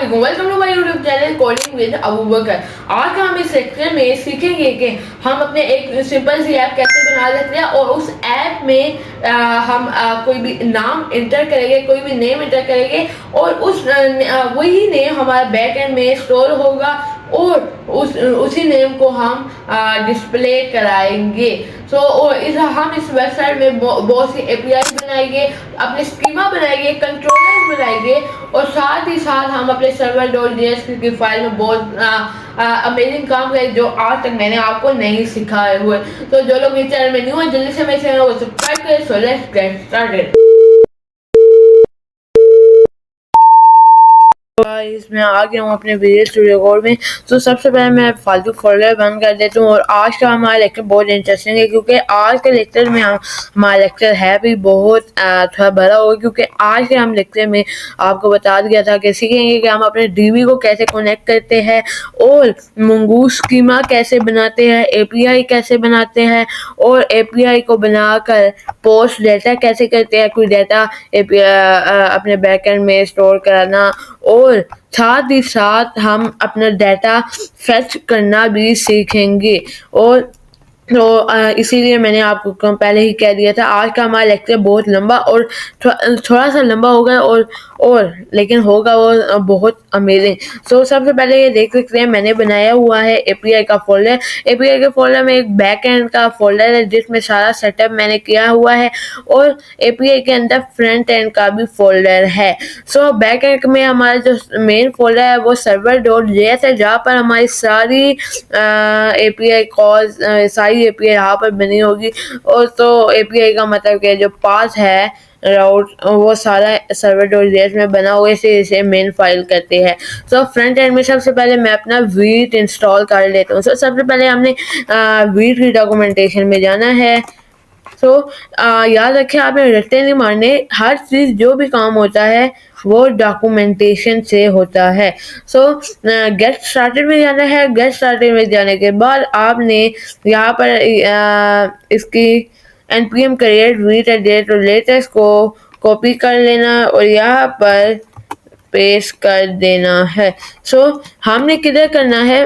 अस्सलामुअलैकुम, welcome to my YouTube channel coding with Abu Bakar. आज हम इस सेक्शन में सीखेंगे कि हम अपने एक सिंपल सी ऐप कैसे बना सकते हैं और उस ऐप में हम कोई भी नाम इंटर करेंगे, कोई भी नेम इंटर करेंगे और वही नेम हमारे बैक एंड में स्टोर होगा और उसी नेम को हम डिस्प्ले कराएंगे। हम इस वेबसाइट में बहुत सी एपीआई बनाएंगे, अपने स्कीमा बनाएंगे, कंट्रोलर बनाएंगे और साथ ही साथ हम अपने सर्वर .js की फाइल में बहुत अमेजिंग काम करेंगे जो आज तक मैंने आपको नहीं सिखाए हुए। तो जो लोग इस चैनल में न्यू हैं जल्दी से मेरे चैनल को सब्सक्राइब करें। So let's get started. इसमें आ गया हूँ अपने वीडियो स्टूडियो कोड में। तो सबसे पहले मैं फालतू फोल्डर बंद कर देता हूँ और आज का हमारा लेक्चर बहुत इंटरेस्टिंग है क्योंकि आज के लेक्चर में हमारा लेक्चर है भी बहुत थोड़ा बड़ा होगा क्योंकि आज के हम लेक्चर में आपको बता दिया था कि सीखेंगे कि हम अपने डीबी को कैसे कनेक्ट करते हैं और मंगूस स्कीमा कैसे बनाते हैं, एपीआई कैसे बनाते हैं और एपीआई को बनाकर पोस्ट डेटा कैसे करते हैं, कोई डेटा अपने बैकएंड में स्टोर कराना और साथ ही साथ हम अपना डाटा फेच करना भी सीखेंगे। और इसीलिए मैंने आपको पहले ही कह दिया था आज का हमारा लेक्चर बहुत लंबा और थोड़ा सा लंबा होगा और लेकिन होगा वो बहुत अमेजिंग। सबसे पहले ये देख सकते हैं मैंने बनाया हुआ है एपीआई का फोल्डर। एपीआई के फोल्डर में एक बैक एंड का फोल्डर है जिसमें सारा सेटअप मैंने किया हुआ है और एपीआई के अंदर फ्रंट एंड का भी फोल्डर है। बैक एंड में हमारा जो मेन फोल्डर है वो server.js है जहाँ पर हमारी सारी एपीआई कॉल्स सारी एपीआई यहाँ पर बनी होगी। और तो एपीआई का मतलब कि जो पाथ है राउट वो सारा server.js में बना हुआ है, इसे मेन फाइल करते हैं। फ्रंट एंड में सबसे पहले मैं अपना वीट इंस्टॉल कर लेता हूँ। सबसे पहले हमने वीट की डॉक्यूमेंटेशन में जाना है। याद रखें आपने रट्टे नहीं मारने, हर चीज़ जो भी काम होता है वो डॉक्यूमेंटेशन से होता है। गेट स्टार्टेड में जाना है। गेट स्टार्टेड में जाने के बाद आपने यहाँ पर इसकी npm create Vite at latest को कॉपी कर लेना और यहाँ पर पेस्ट कर देना है। हमने किधर करना है,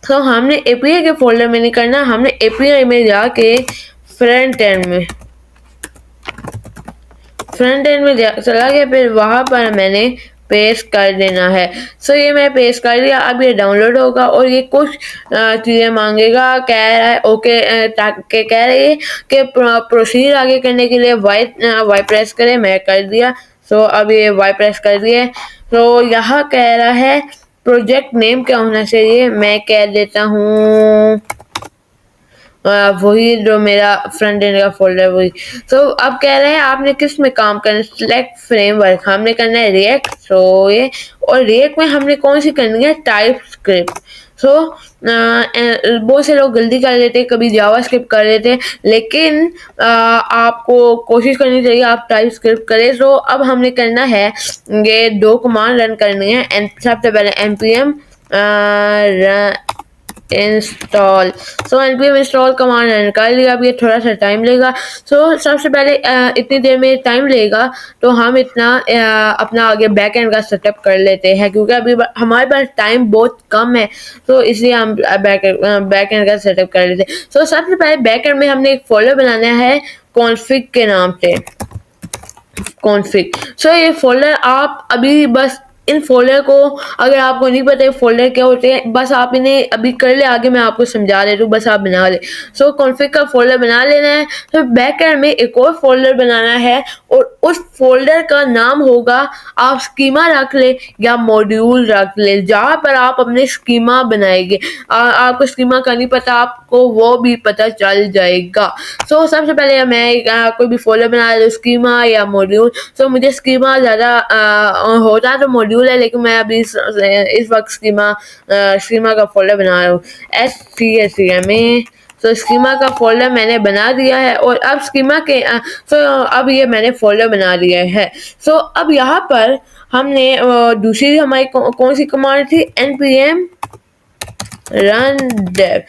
हमने एपीआई के फोल्डर में नहीं करना, हमने एपीआई में जाके फ्रंट एंड में चला गया, फिर वहां पर मैंने पेस्ट कर देना है। ये मैं पेस्ट कर दिया। अब ये डाउनलोड होगा और ये कुछ चीज़ें मांगेगा, कह रहा है ओके, कह रही है कि प्रोसीड आगे करने के लिए वाई प्रेस करें। मैं कर दिया। अब ये वाई प्रेस कर दिया। यहाँ कह रहा है प्रोजेक्ट नेम क्या होना चाहिए, मैं कह देता हूँ वही जो मेरा फ्रंट एंड का फोल्डर वही। अब कह रहे हैं आपने किस में काम करना है, सिलेक्ट फ्रेमवर्क, हमने करना है रिएक्ट। ये और रिएक्ट में हमने कौन सी करनी है, टाइप स्क्रिप्ट। बहुत से लोग गलती कर लेते हैं, कभी जावा स्क्रिप्ट कर लेते हैं, लेकिन आपको कोशिश करनी चाहिए आप टाइप स्क्रिप्ट करें। अब हमने करना है ये दो कमांड रन करनी है। सबसे पहले npm install. npm install command run कर लिया। अब ये थोड़ा सा टाइम लेगा। सबसे पहले इतनी देर में टाइम लेगा तो हम इतना अपना आगे बैक एंड का सेटअप कर लेते हैं क्योंकि अभी हमारे पास टाइम बहुत कम है, तो इसलिए हम बैक एंड का सेटअप कर लेते हैं। सबसे पहले बैक एंड में हमने एक फोल्डर बनाना है कॉन्फिग के नाम से, कॉन्फिग। ये फोल्डर आप अभी बस इन फोल्डर को, अगर आपको नहीं पता है फोल्डर क्या होते हैं, बस आप इन्हें अभी कर ले, आगे मैं आपको समझा दे दूँ, बस आप बना ले। कॉन्फिग का फोल्डर बना लेना है। बैक एंड में एक और फोल्डर बनाना है और उस फोल्डर का नाम होगा, आप स्कीमा रख ले या मॉड्यूल रख ले, जहाँ पर आप अपने स्कीमा बनाएंगे। आपको स्कीमा का नहीं पता, आपको वो भी पता चल जाएगा। सबसे पहले मैं कोई भी फोल्डर बना लूँ, स्कीमा या मॉड्यूल। मुझे स्कीमा ज़्यादा होता तो मॉड्यूल है, लेकिन मैं अभी इस वक्त स्कीमा का फोल्डर बना रहा हूँ, SCMA। स्कीमा का फोल्डर मैंने बना दिया है और अब स्कीमा के अब ये मैंने फोल्डर बना दिया है। अब यहाँ पर हमने दूसरी हमारी कौन सी कमांड थी, npm run dev।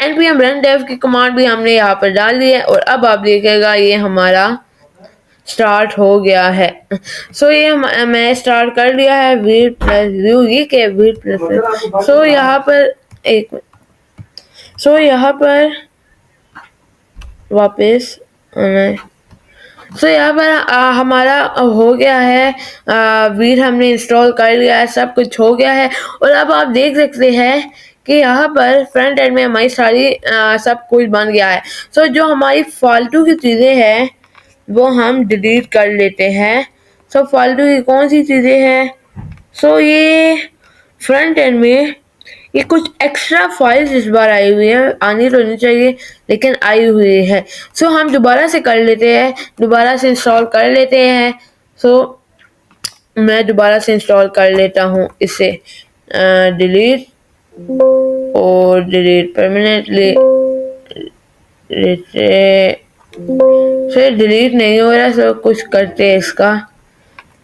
npm run dev की कमांड भी हमने यहाँ पर डाल दी है और अब आप देखिएगा ये हमारा स्टार्ट हो गया है। सो ये मैं स्टार्ट कर लिया है वीट प्लस व्यू, ये क्या वीट प्लस। सो यहाँ पर एक सो यहाँ पर वापस सो यहाँ पर हमारा हो गया है, वीर हमने इंस्टॉल कर लिया है, सब कुछ हो गया है। और अब आप देख सकते हैं कि यहाँ पर फ्रंट एंड में हमारी सारी सब कुछ बन गया है। सो जो हमारी फालतू की चीज़ें हैं वो हम डिलीट कर लेते हैं। सो फालतू की कौन सी चीज़ें हैं? सो ये फ्रंट एंड में ये कुछ एक्स्ट्रा फाइल्स इस बार आई हुई है, आनी तो नहीं चाहिए लेकिन आई हुई है। सो हम दोबारा से कर लेते हैं, दोबारा से इंस्टॉल कर लेते हैं। सो मैं दोबारा से इंस्टॉल कर लेता हूँ इसे, डिलीट और डिलीट परमानेंटली। फिर डिलीट नहीं हो रहा, सो कुछ करते हैं इसका।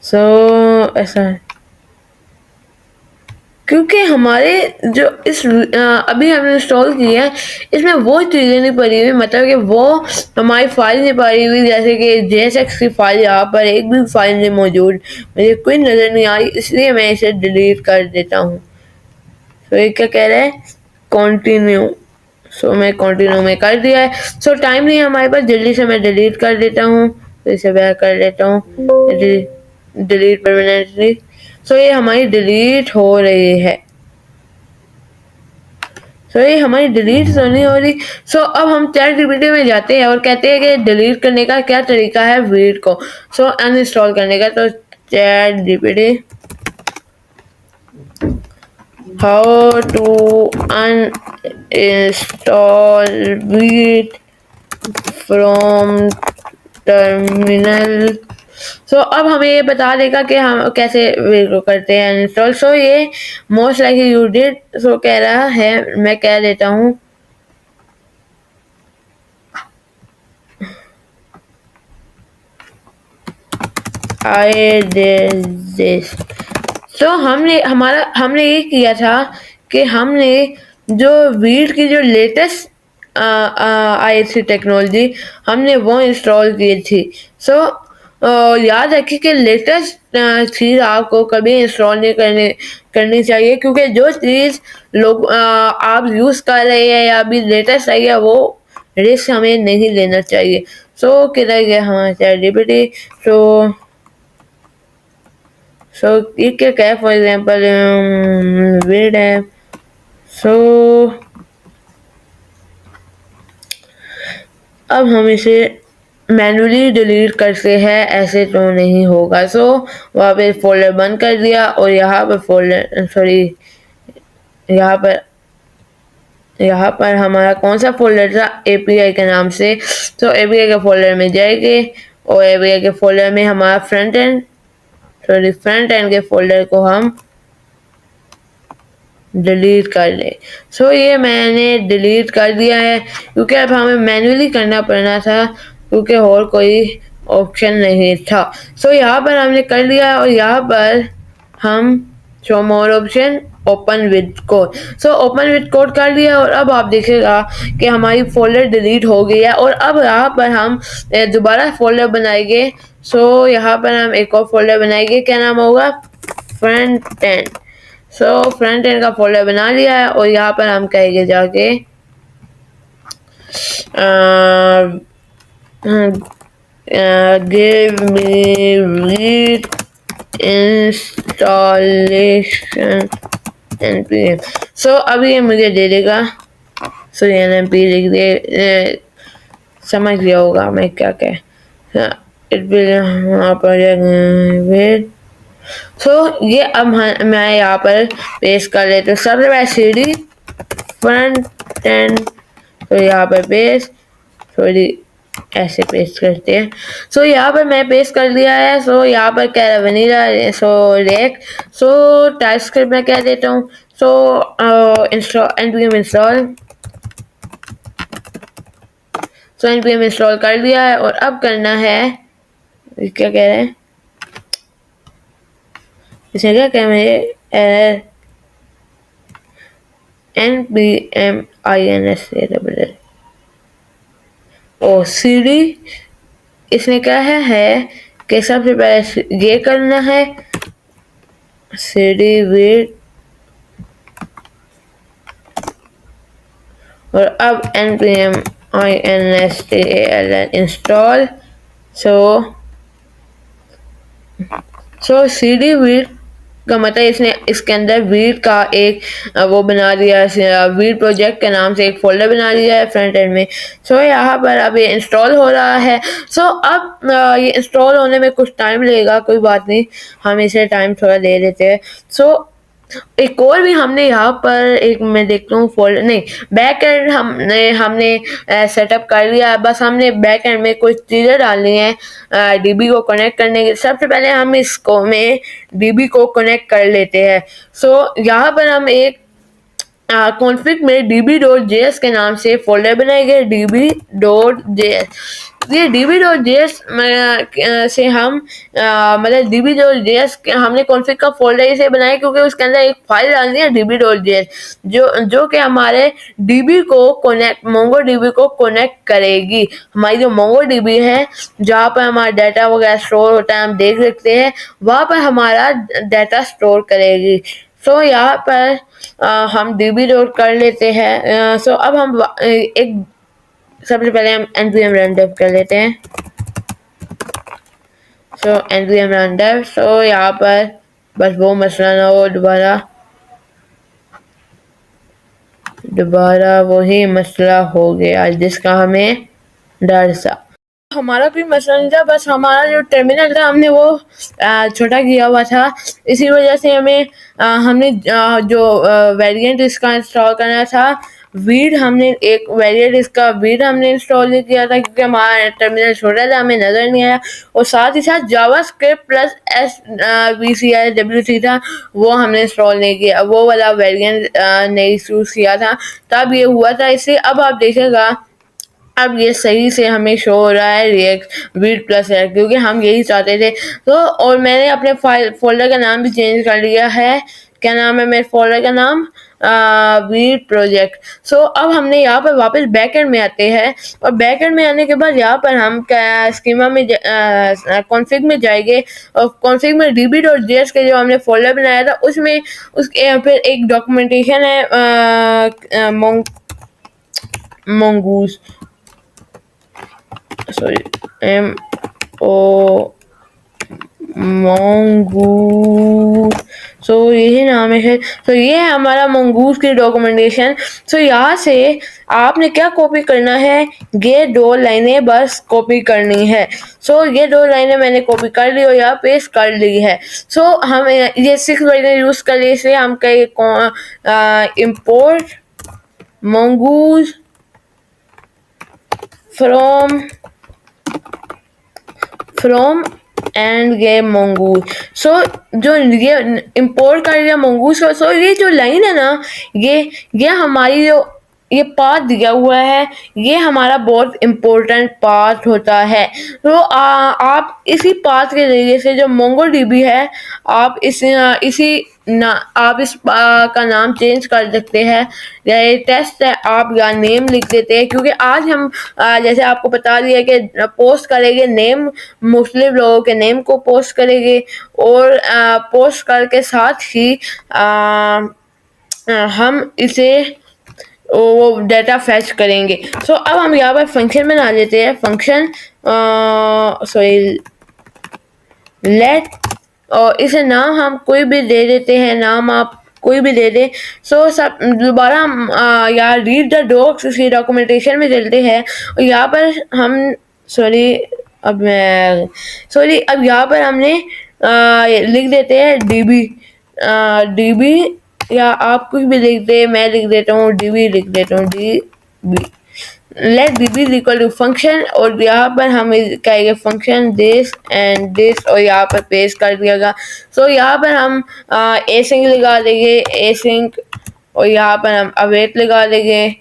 सो ऐसा क्योंकि हमारे जो अभी हमने इंस्टॉल किया है इसमें वो चीज़ें नहीं पड़ी हुई, मतलब कि वो हमारी फाइल नहीं पड़ी हुई, जैसे कि JSX की फाइल यहाँ पर एक भी फाइल नहीं मौजूद, मुझे कोई नज़र नहीं आई, इसलिए मैं इसे डिलीट कर देता हूँ। तो ये क्या कह रहा है? कंटिन्यू। सो मैं कंटिन्यू में कर दिया है। सो टाइम नहीं है हमारे पास, जल्दी से मैं डिलीट कर देता हूँ, तो इसे बैक कर लेता हूँ, डिलीट परमानेंटली। सो ये हमारी डिलीट हो रही है। सो ये हमारी डिलीट तो नहीं हो रही। सो अब हम ChatGPT में जाते हैं और कहते हैं कि डिलीट करने का क्या तरीका है वीड को, सो अनइंस्टॉल करने का। तो ChatGPT how to uninstall Vite from terminal. So अब हमें ये बता देगा कि हम कैसे वीडियो करते हैं इंस्टॉल। सो ये मोस्ट लाइकली यू डिड, सो कह रहा है, मैं कह देता हूँ आई डिड दिस। सो हमने ये किया था कि हमने जो वीड की जो लेटेस्ट आई थी टेक्नोलॉजी, हमने वो इंस्टॉल की थी। सो याद रखिए कि लेटेस्ट चीज़ आपको कभी इंस्टॉल नहीं करनी चाहिए, क्योंकि जो चीज़ लोग आप यूज़ कर रहे हैं या अभी लेटेस्ट आई है वो रिस्क हमें नहीं लेना चाहिए। सो किधर गया हमारा ChatGPT? सो ये क्या है, फॉर एग्जाम्पल वीड है। सो अब हम इसे मैनुअली डिलीट करते हैं, ऐसे तो नहीं होगा। सो वहाँ पे फोल्डर बंद कर दिया और यहाँ पर फोल्डर यहाँ पर हमारा कौन सा फोल्डर था, API के नाम से। तो API के फोल्डर में जाएंगे और API के फोल्डर में हमारा फ्रंट एंड के फोल्डर को हम डिलीट कर ले। सो ये मैंने डिलीट कर दिया है, क्योंकि अब हमें मैन्युअली करना पड़ना था, क्योंकि और कोई ऑप्शन नहीं था। सो यहाँ पर हमने कर लिया और यहाँ पर हम show more option open with code. So open with code कर लिया और अब आप देखेगा कि हमारी फोल्डर डिलीट हो गई है। और अब यहाँ पर हम दोबारा फोल्डर बनाएंगे। सो यहाँ पर हम एक और फोल्डर बनाएंगे, क्या नाम होगा? Front end. So front end का फोल्डर बना लिया है और यहाँ पर हम कहेंगे जाके give me wheat installation npm। सो अब ये मुझे दे देगा। सो ये np लिख दे, समझ लिया होगा मैं क्या कह। It will project. सो ये अब मैं यहाँ पर पेस्ट कर लेते हूँ। सबसे पहले CD फ्रंट एंड, तो यहाँ पर पेस्ट, सॉरी ऐसे पेस्ट करते हैं। सो यहाँ पर मैं पेस्ट कर दिया है। सो यहाँ पर कह रहा है वनीला, सो रेक। सो टाइपस्क्रिप्ट में कह देता हूँ। सो इंस्टॉल npm इंस्टॉल। सो npm इंस्टॉल कर दिया है और अब करना है, क्या कह रहे हैं इसे, क्या कह मेरे npm install और CD इसमें क्या है कि सबसे पहले ये करना है cd with और अब npm install install cd with का मतलब इसने इसके अंदर वीड का एक वो बना दिया है, वीड प्रोजेक्ट के नाम से एक फोल्डर बना दिया है फ्रंट एंड में। यहाँ पर अब ये इंस्टॉल हो रहा है। अब ये इंस्टॉल होने में कुछ टाइम लगेगा, कोई बात नहीं, हम इसे टाइम थोड़ा दे देते हैं। एक और भी हमने यहाँ पर एक मैं देखता हूँ फोल्डर नहीं बैक एंड हमने सेटअप कर लिया। बस हमने बैक एंड में कुछ चीज़ें डालनी है डीबी को कनेक्ट करने के। सबसे पहले हम इसको में डीबी को कनेक्ट कर लेते हैं। यहाँ पर हम एक कॉन्फ़िग में db.js के नाम से फोल्डर बनाएंगे db.js। ये db.js से हम मतलब db.js हमने कॉन्फ़िग का फोल्डर इसे बनाया क्योंकि उसके अंदर एक फाइल डालनी है db.js जो कि हमारे db को कनेक्ट MongoDB को कनेक्ट करेगी। हमारी जो MongoDB है जहाँ पर हमारा डाटा वगैरह स्टोर होता है हम देख सकते हैं, वहाँ पर हमारा डाटा स्टोर करेगी। यहाँ पर हम db लोड कर लेते हैं। अब हम एक सबसे पहले हम npm run dev कर लेते हैं। npm run dev यहाँ पर बस वो मसला ना हो दोबारा वही मसला हो गया जिसका हमें डर था। हमारा कोई मसला नहीं था, बस हमारा जो टर्मिनल था हमने वो छोटा किया हुआ था, इसी वजह से हमने जो वेरिएंट इसका इंस्टॉल करना था वीड हमने एक वेरिएंट इसका वीड हमने इंस्टॉल नहीं किया था क्योंकि हमारा टर्मिनल छोटा था, हमें नज़र नहीं आया। और साथ ही साथ जावास्क्रिप्ट प्लस svc था वो हमने इंस्टॉल नहीं किया, वो वाला वेरिएंट नहीं यूज़ किया था, तब ये हुआ था। इससे अब आप देखेगा अब ये सही से हमें शो हो रहा है रिएक्ट वीड प्लस है क्योंकि हम यही चाहते थे। और मैंने अपने फोल्डर का नाम भी चेंज कर लिया है। क्या नाम है मेरे फोल्डर का नाम? Weed project. अब हमने यहाँ पर वापस बैकएंड में आते हैं और बैकएंड में आने के बाद यहाँ पर हम स्कीमा में कॉन्फ़िग में जाएंगे और कॉन्फ़िग में db.js के जो हमने फोल्डर बनाया था उसमें उसके फिर एक डॉक्यूमेंटेशन है mongoose mongoose यही नाम है। ये है हमारा mongoose की डॉक्यूमेंटेशन। यहाँ से आपने क्या कॉपी करना है, ये 2 लाइनें बस कॉपी करनी है। ये 2 लाइनें मैंने कॉपी कर ली और यहाँ पेस्ट कर ली है। हम ये 6 लाइनें यूज कर लिए से हम कहीं import mongoose from एंड ये mongoose। जो ये इंपोर्ट कर लिया mongoose को। ये जो लाइन है ना ये हमारी जो ये पाथ दिया हुआ है ये हमारा बहुत इम्पोर्टेंट पाथ होता है। आप इसी पाथ के जरिए से जो MongoDB है आप आप इस का नाम चेंज कर सकते हैं। ये टेस्ट है आप या नेम लिख देते हैं क्योंकि आज हम जैसे आपको बता दिया कि पोस्ट करेंगे नेम, मुस्लिम लोगों के नेम को पोस्ट करेंगे और पोस्ट करके साथ ही हम इसे वो डाटा फैच करेंगे। अब हम यहाँ पर फंक्शन बना लेते हैं। फंक्शन लेट और इसे नाम हम कोई भी दे देते हैं, नाम आप कोई भी दे दें। सब दोबारा हम यहाँ रीड द डॉक्स इसकी डॉक्यूमेंटेशन में चलते हैं और यहाँ पर हम अब यहाँ पर हमने लिख देते हैं db या आप कुछ भी लिख दे, मैं लिख देता हूँ db लिख देता हूँ db let db is equal to function और यहाँ पर हम कहेंगे फंक्शन दिस एंड दिस और यहाँ पर पेस्ट कर दिया गया। यहाँ पर हम async लगा देंगे async और यहाँ पर हम await लगा देंगे।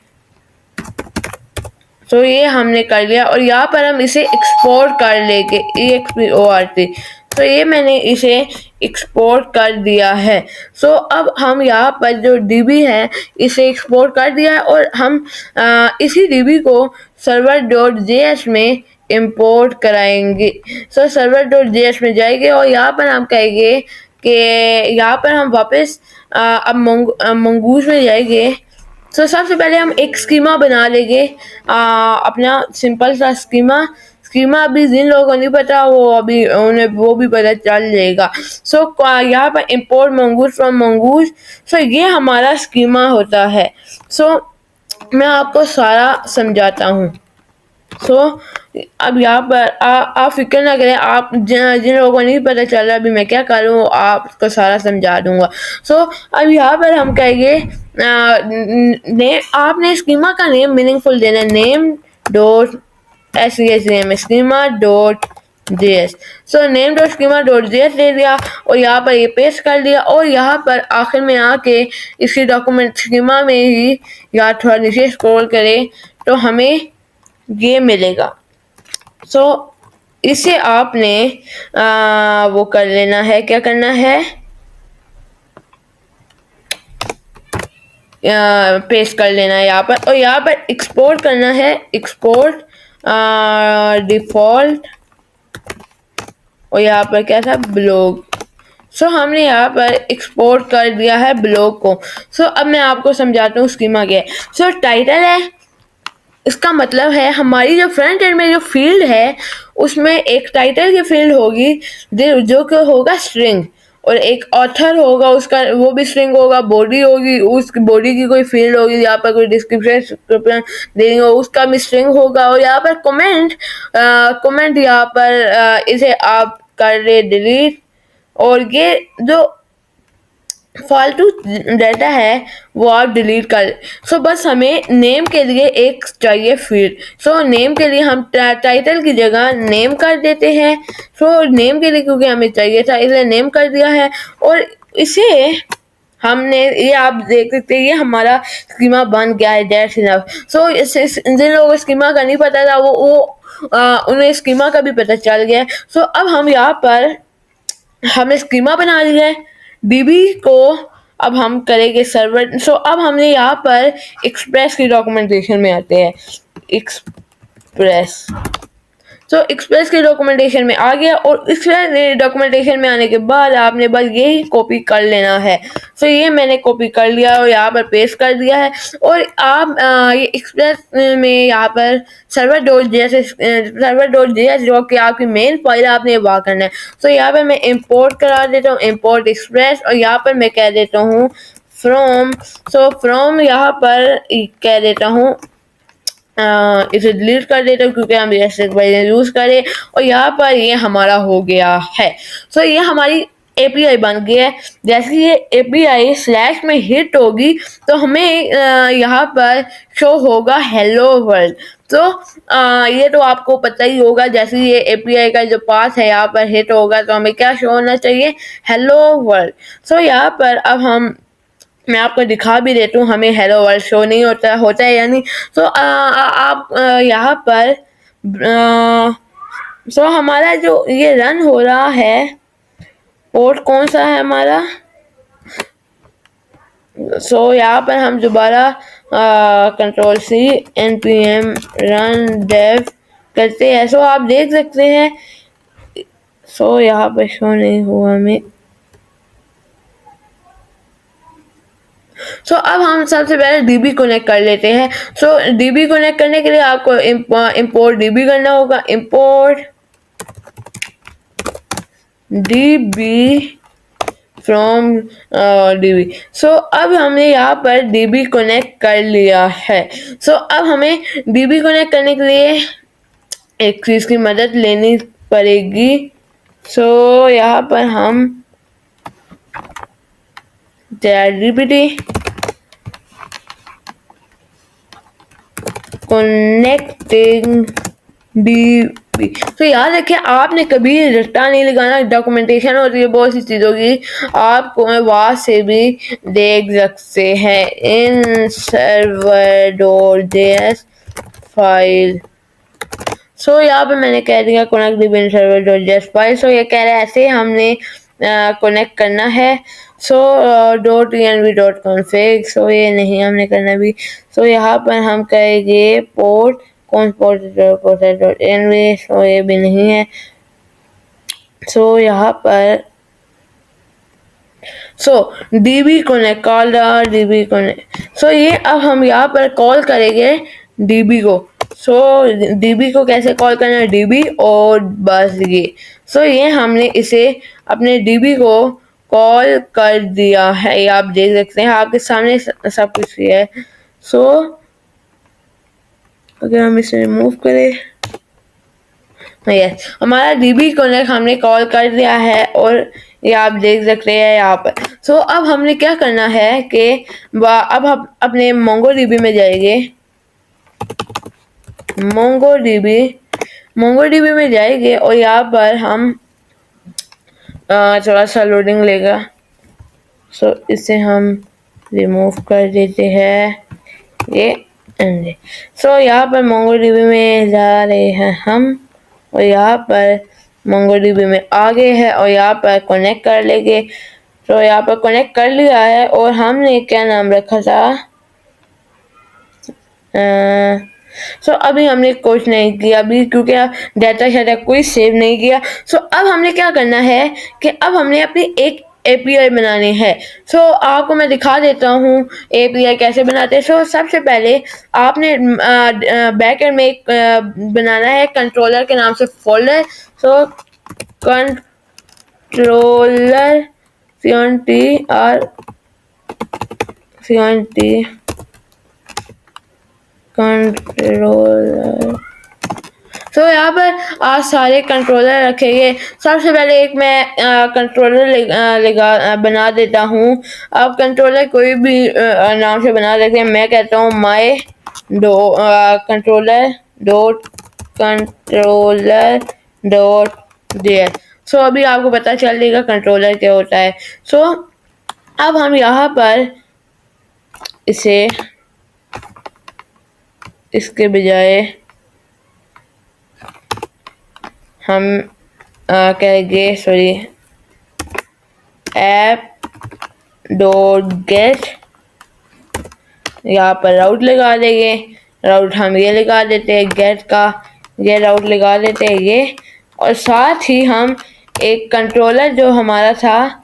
ये हमने कर लिया और यहाँ पर हम इसे एक्सपोर्ट कर लेंगे export। ये मैंने इसे एक्सपोर्ट कर दिया है। अब हम यहाँ पर जो db है इसे एक्सपोर्ट कर दिया है और हम इसी db को server.js में इंपोर्ट कराएंगे। सो सर्वर डॉट जेएस में जाएंगे और यहाँ पर हम कहेंगे कि यहाँ पर हम वापस अब मंगूज में जाएंगे। तो सबसे पहले हम एक स्कीमा बना लेंगे, अपना सिंपल सा स्कीमा अभी जिन लोगों को नहीं पता वो अभी उन्हें वो भी पता चल जाएगा। सो यहाँ पर इंपोर्ट मंगूज फ्रॉम मंगूज, सो ये हमारा स्कीमा होता है। सो मैं आपको सारा समझाता हूँ। सो अब यहाँ पर आप फिक्र ना करें, आप जिन लोगों को नहीं पता चल रहा अभी मैं क्या करूँ आपको सारा समझा दूंगा। सो अब यहाँ पर हम कहेंगे आपने स्कीमा का नेम मीनिंगफुल देना है, name dot schema dot JS. So name dot schema dot JS दे दिया और यहाँ पर ये पेस्ट कर दिया और यहाँ पर आखिर में आके इसी डॉक्यूमेंट स्कीमा में ही यहाँ थोड़ा नीचे स्क्रॉल करें तो हमें ये मिलेगा। सो इसे आपने वो कर लेना है, क्या करना है, पेस्ट कर लेना है यहाँ पर और यहाँ पर एक्सपोर्ट करना है, एक्सपोर्ट डिफॉल्ट और यहाँ पर क्या था, ब्लॉग। सो हमने यहाँ पर एक्सपोर्ट कर दिया है ब्लॉग को। सो अब मैं आपको समझाता हूँ स्कीमा क्या है। सो टाइटल है, इसका मतलब है हमारी जो फ्रंट एंड में जो फील्ड है उसमें एक टाइटल की फील्ड होगी जो कि होगा स्ट्रिंग और एक ऑथर होगा उसका वो भी स्ट्रिंग होगा, बॉडी होगी उस बॉडी की कोई फील्ड होगी, यहाँ पर कोई डिस्क्रिप्शन देंगे उसका भी स्ट्रिंग होगा और यहाँ पर कमेंट यहाँ पर इसे आप कर रहे डिलीट और ये जो फालतू डाटा है वो आप डिलीट कर। सो बस हमें नेम के लिए एक चाहिए फील्ड। सो नेम के लिए हम टाइटल की जगह नेम कर देते हैं। सो नेम के लिए क्योंकि हमें चाहिए था इसलिए नेम कर दिया है और इसे हमने ये आप देख सकते हैं ये हमारा स्कीमा बन गया है, दैट्स इनफ। सो जिन लोगों को स्कीमा का नहीं पता था वो उन्हें स्कीमा का भी पता चल गया। सो अब हम यहाँ पर हमने स्कीमा बना लिया है, डीबी को अब हम करेंगे सर्वर। सो अब हमने यहाँ पर एक्सप्रेस की डॉक्यूमेंटेशन में आते हैं, एक्सप्रेस। सो एक्सप्रेस के डॉक्यूमेंटेशन में आ गया और एक्सप्रेस डॉक्यूमेंटेशन में आने के बाद आपने बस यही कॉपी कर लेना है। सो ये मैंने कॉपी कर लिया और यहाँ पर पेस्ट कर दिया है और आप ये एक्सप्रेस में यहाँ पर सर्वर डॉट जेएस जो कि आपकी मेन फाइल आपने वहाँ करना है। सो यहाँ पर मैं इंपोर्ट करा देता हूँ, इंपोर्ट एक्सप्रेस और यहाँ पर मैं कह देता हूँ फ्रॉम। सो फ्रॉम यहाँ पर कह देता हूँ इसे डिलीट कर देता हूँ क्योंकि हम यूज करें और यहाँ पर ये हमारा हो गया है। सो ये हमारी एपीआई बन गया है। जैसे ये एपीआई स्लैश में हिट होगी तो हमें यहाँ पर शो होगा हेलो वर्ल्ड। तो ये तो आपको पता ही होगा, जैसे ये एपीआई का जो पाथ है यहाँ पर हिट होगा तो हमें क्या शो होना चाहिए, हेलो वर्ल्ड। सो यहाँ पर अब मैं आपको दिखा भी देता हूँ हमें हेलो वर्ल्ड शो नहीं होता है यानी। तो आप यहाँ पर सो हमारा जो ये रन हो रहा है पोर्ट कौन सा है हमारा। सो यहाँ पर हम दोबारा control C npm run dev करते हैं। सो आप देख सकते हैं सो यहाँ पर शो नहीं हुआ हमें। सो अब हम सबसे पहले डीबी कनेक्ट कर लेते हैं। सो डीबी कनेक्ट करने के लिए आपको इंपोर्ट डीबी करना होगा, इंपोर्ट डीबी फ्रॉम डीबी। सो अब हमने यहाँ पर डीबी कनेक्ट कर लिया है। सो अब हमें डीबी कनेक्ट करने के लिए एक चीज़ की मदद लेनी पड़ेगी। सो यहाँ पर हम डीबी कनेक्टिंग डीबी। तो याद रखें आपने कभी रट्टा नहीं लगाना, डॉक्यूमेंटेशन होती है बहुत सी चीज़ों की, आपको वहाँ से भी देख सकते हैं इन सर्वर डॉट जेएस फाइल। सो यहाँ पे मैंने कह दिया कनेक्ट डीबी इन सर्वर डॉट जेएस फाइल। सो ये कह रहा है ऐसे हमने कनेक्ट करना है। So dot env dot config। सो ये नहीं हमने करना भी। सो यहाँ पर हम कहेंगे पोर्ट कौन प्रोसेस सो ये भी नहीं है। सो यहाँ पर so DB connect call DB connect. So ये अब हम यहाँ पर कॉल करेंगे डीबी को। सो डीबी को कैसे कॉल करना है, डीबी और बस ये। सो ये हमने इसे अपने डीबी को कॉल कर दिया है, ये आप देख सकते हैं आपके सामने सब कुछ है। सो अगर हम इसे रिमूव करें, यस हमारा डीबी कनेक्ट हमने कॉल कर दिया है और ये आप देख सकते हैं यहाँ पर। सो अब हमने क्या करना है कि अब हम अपने मोंगोडीबी में जाएंगे, मोंगोडीबी में जाएंगे और यहाँ पर हम थोड़ा सा लोडिंग लेगा। सो इसे हम रिमूव कर देते हैं ये एंड। सो यहाँ पर मोंगोडीबी में जा रहे हैं हम और यहाँ पर मोंगोडीबी में आ गए हैं और यहाँ पर कनेक्ट कर लेंगे। तो यहाँ पर कनेक्ट कर लिया है और हमने क्या नाम रखा था, सो अभी हमने कुछ नहीं किया अभी क्योंकि डाटा शाटा कोई सेव नहीं किया। सो अब हमने क्या करना है कि अब हमने अपनी एक API बनानी है। सो आपको मैं दिखा देता हूँ API कैसे बनाते हैं। सो सबसे पहले आपने बैकएंड में एक बनाना है कंट्रोलर के नाम से फोल्डर। सो कंट्रोलर कंट्रोलर। तो यहाँ पर आज सारे कंट्रोलर रखेंगे। सबसे पहले एक मैं कंट्रोलर बना देता हूँ। आप कंट्रोलर कोई भी नाम से बना देते हैं। मैं कहता हूँ माई कंट्रोलर डॉट JS। सो अभी आपको पता चल जाएगा कंट्रोलर क्या होता है। सो अब हम यहाँ पर इसे इसके बजाय हम कहेंगे सॉरी ऐप डॉट गेट, यहाँ पर राउट लगा देंगे। राउट हम ये लगा देते हैं गेट का, ये राउट लगा देते हैं ये, और साथ ही हम एक कंट्रोलर जो हमारा था,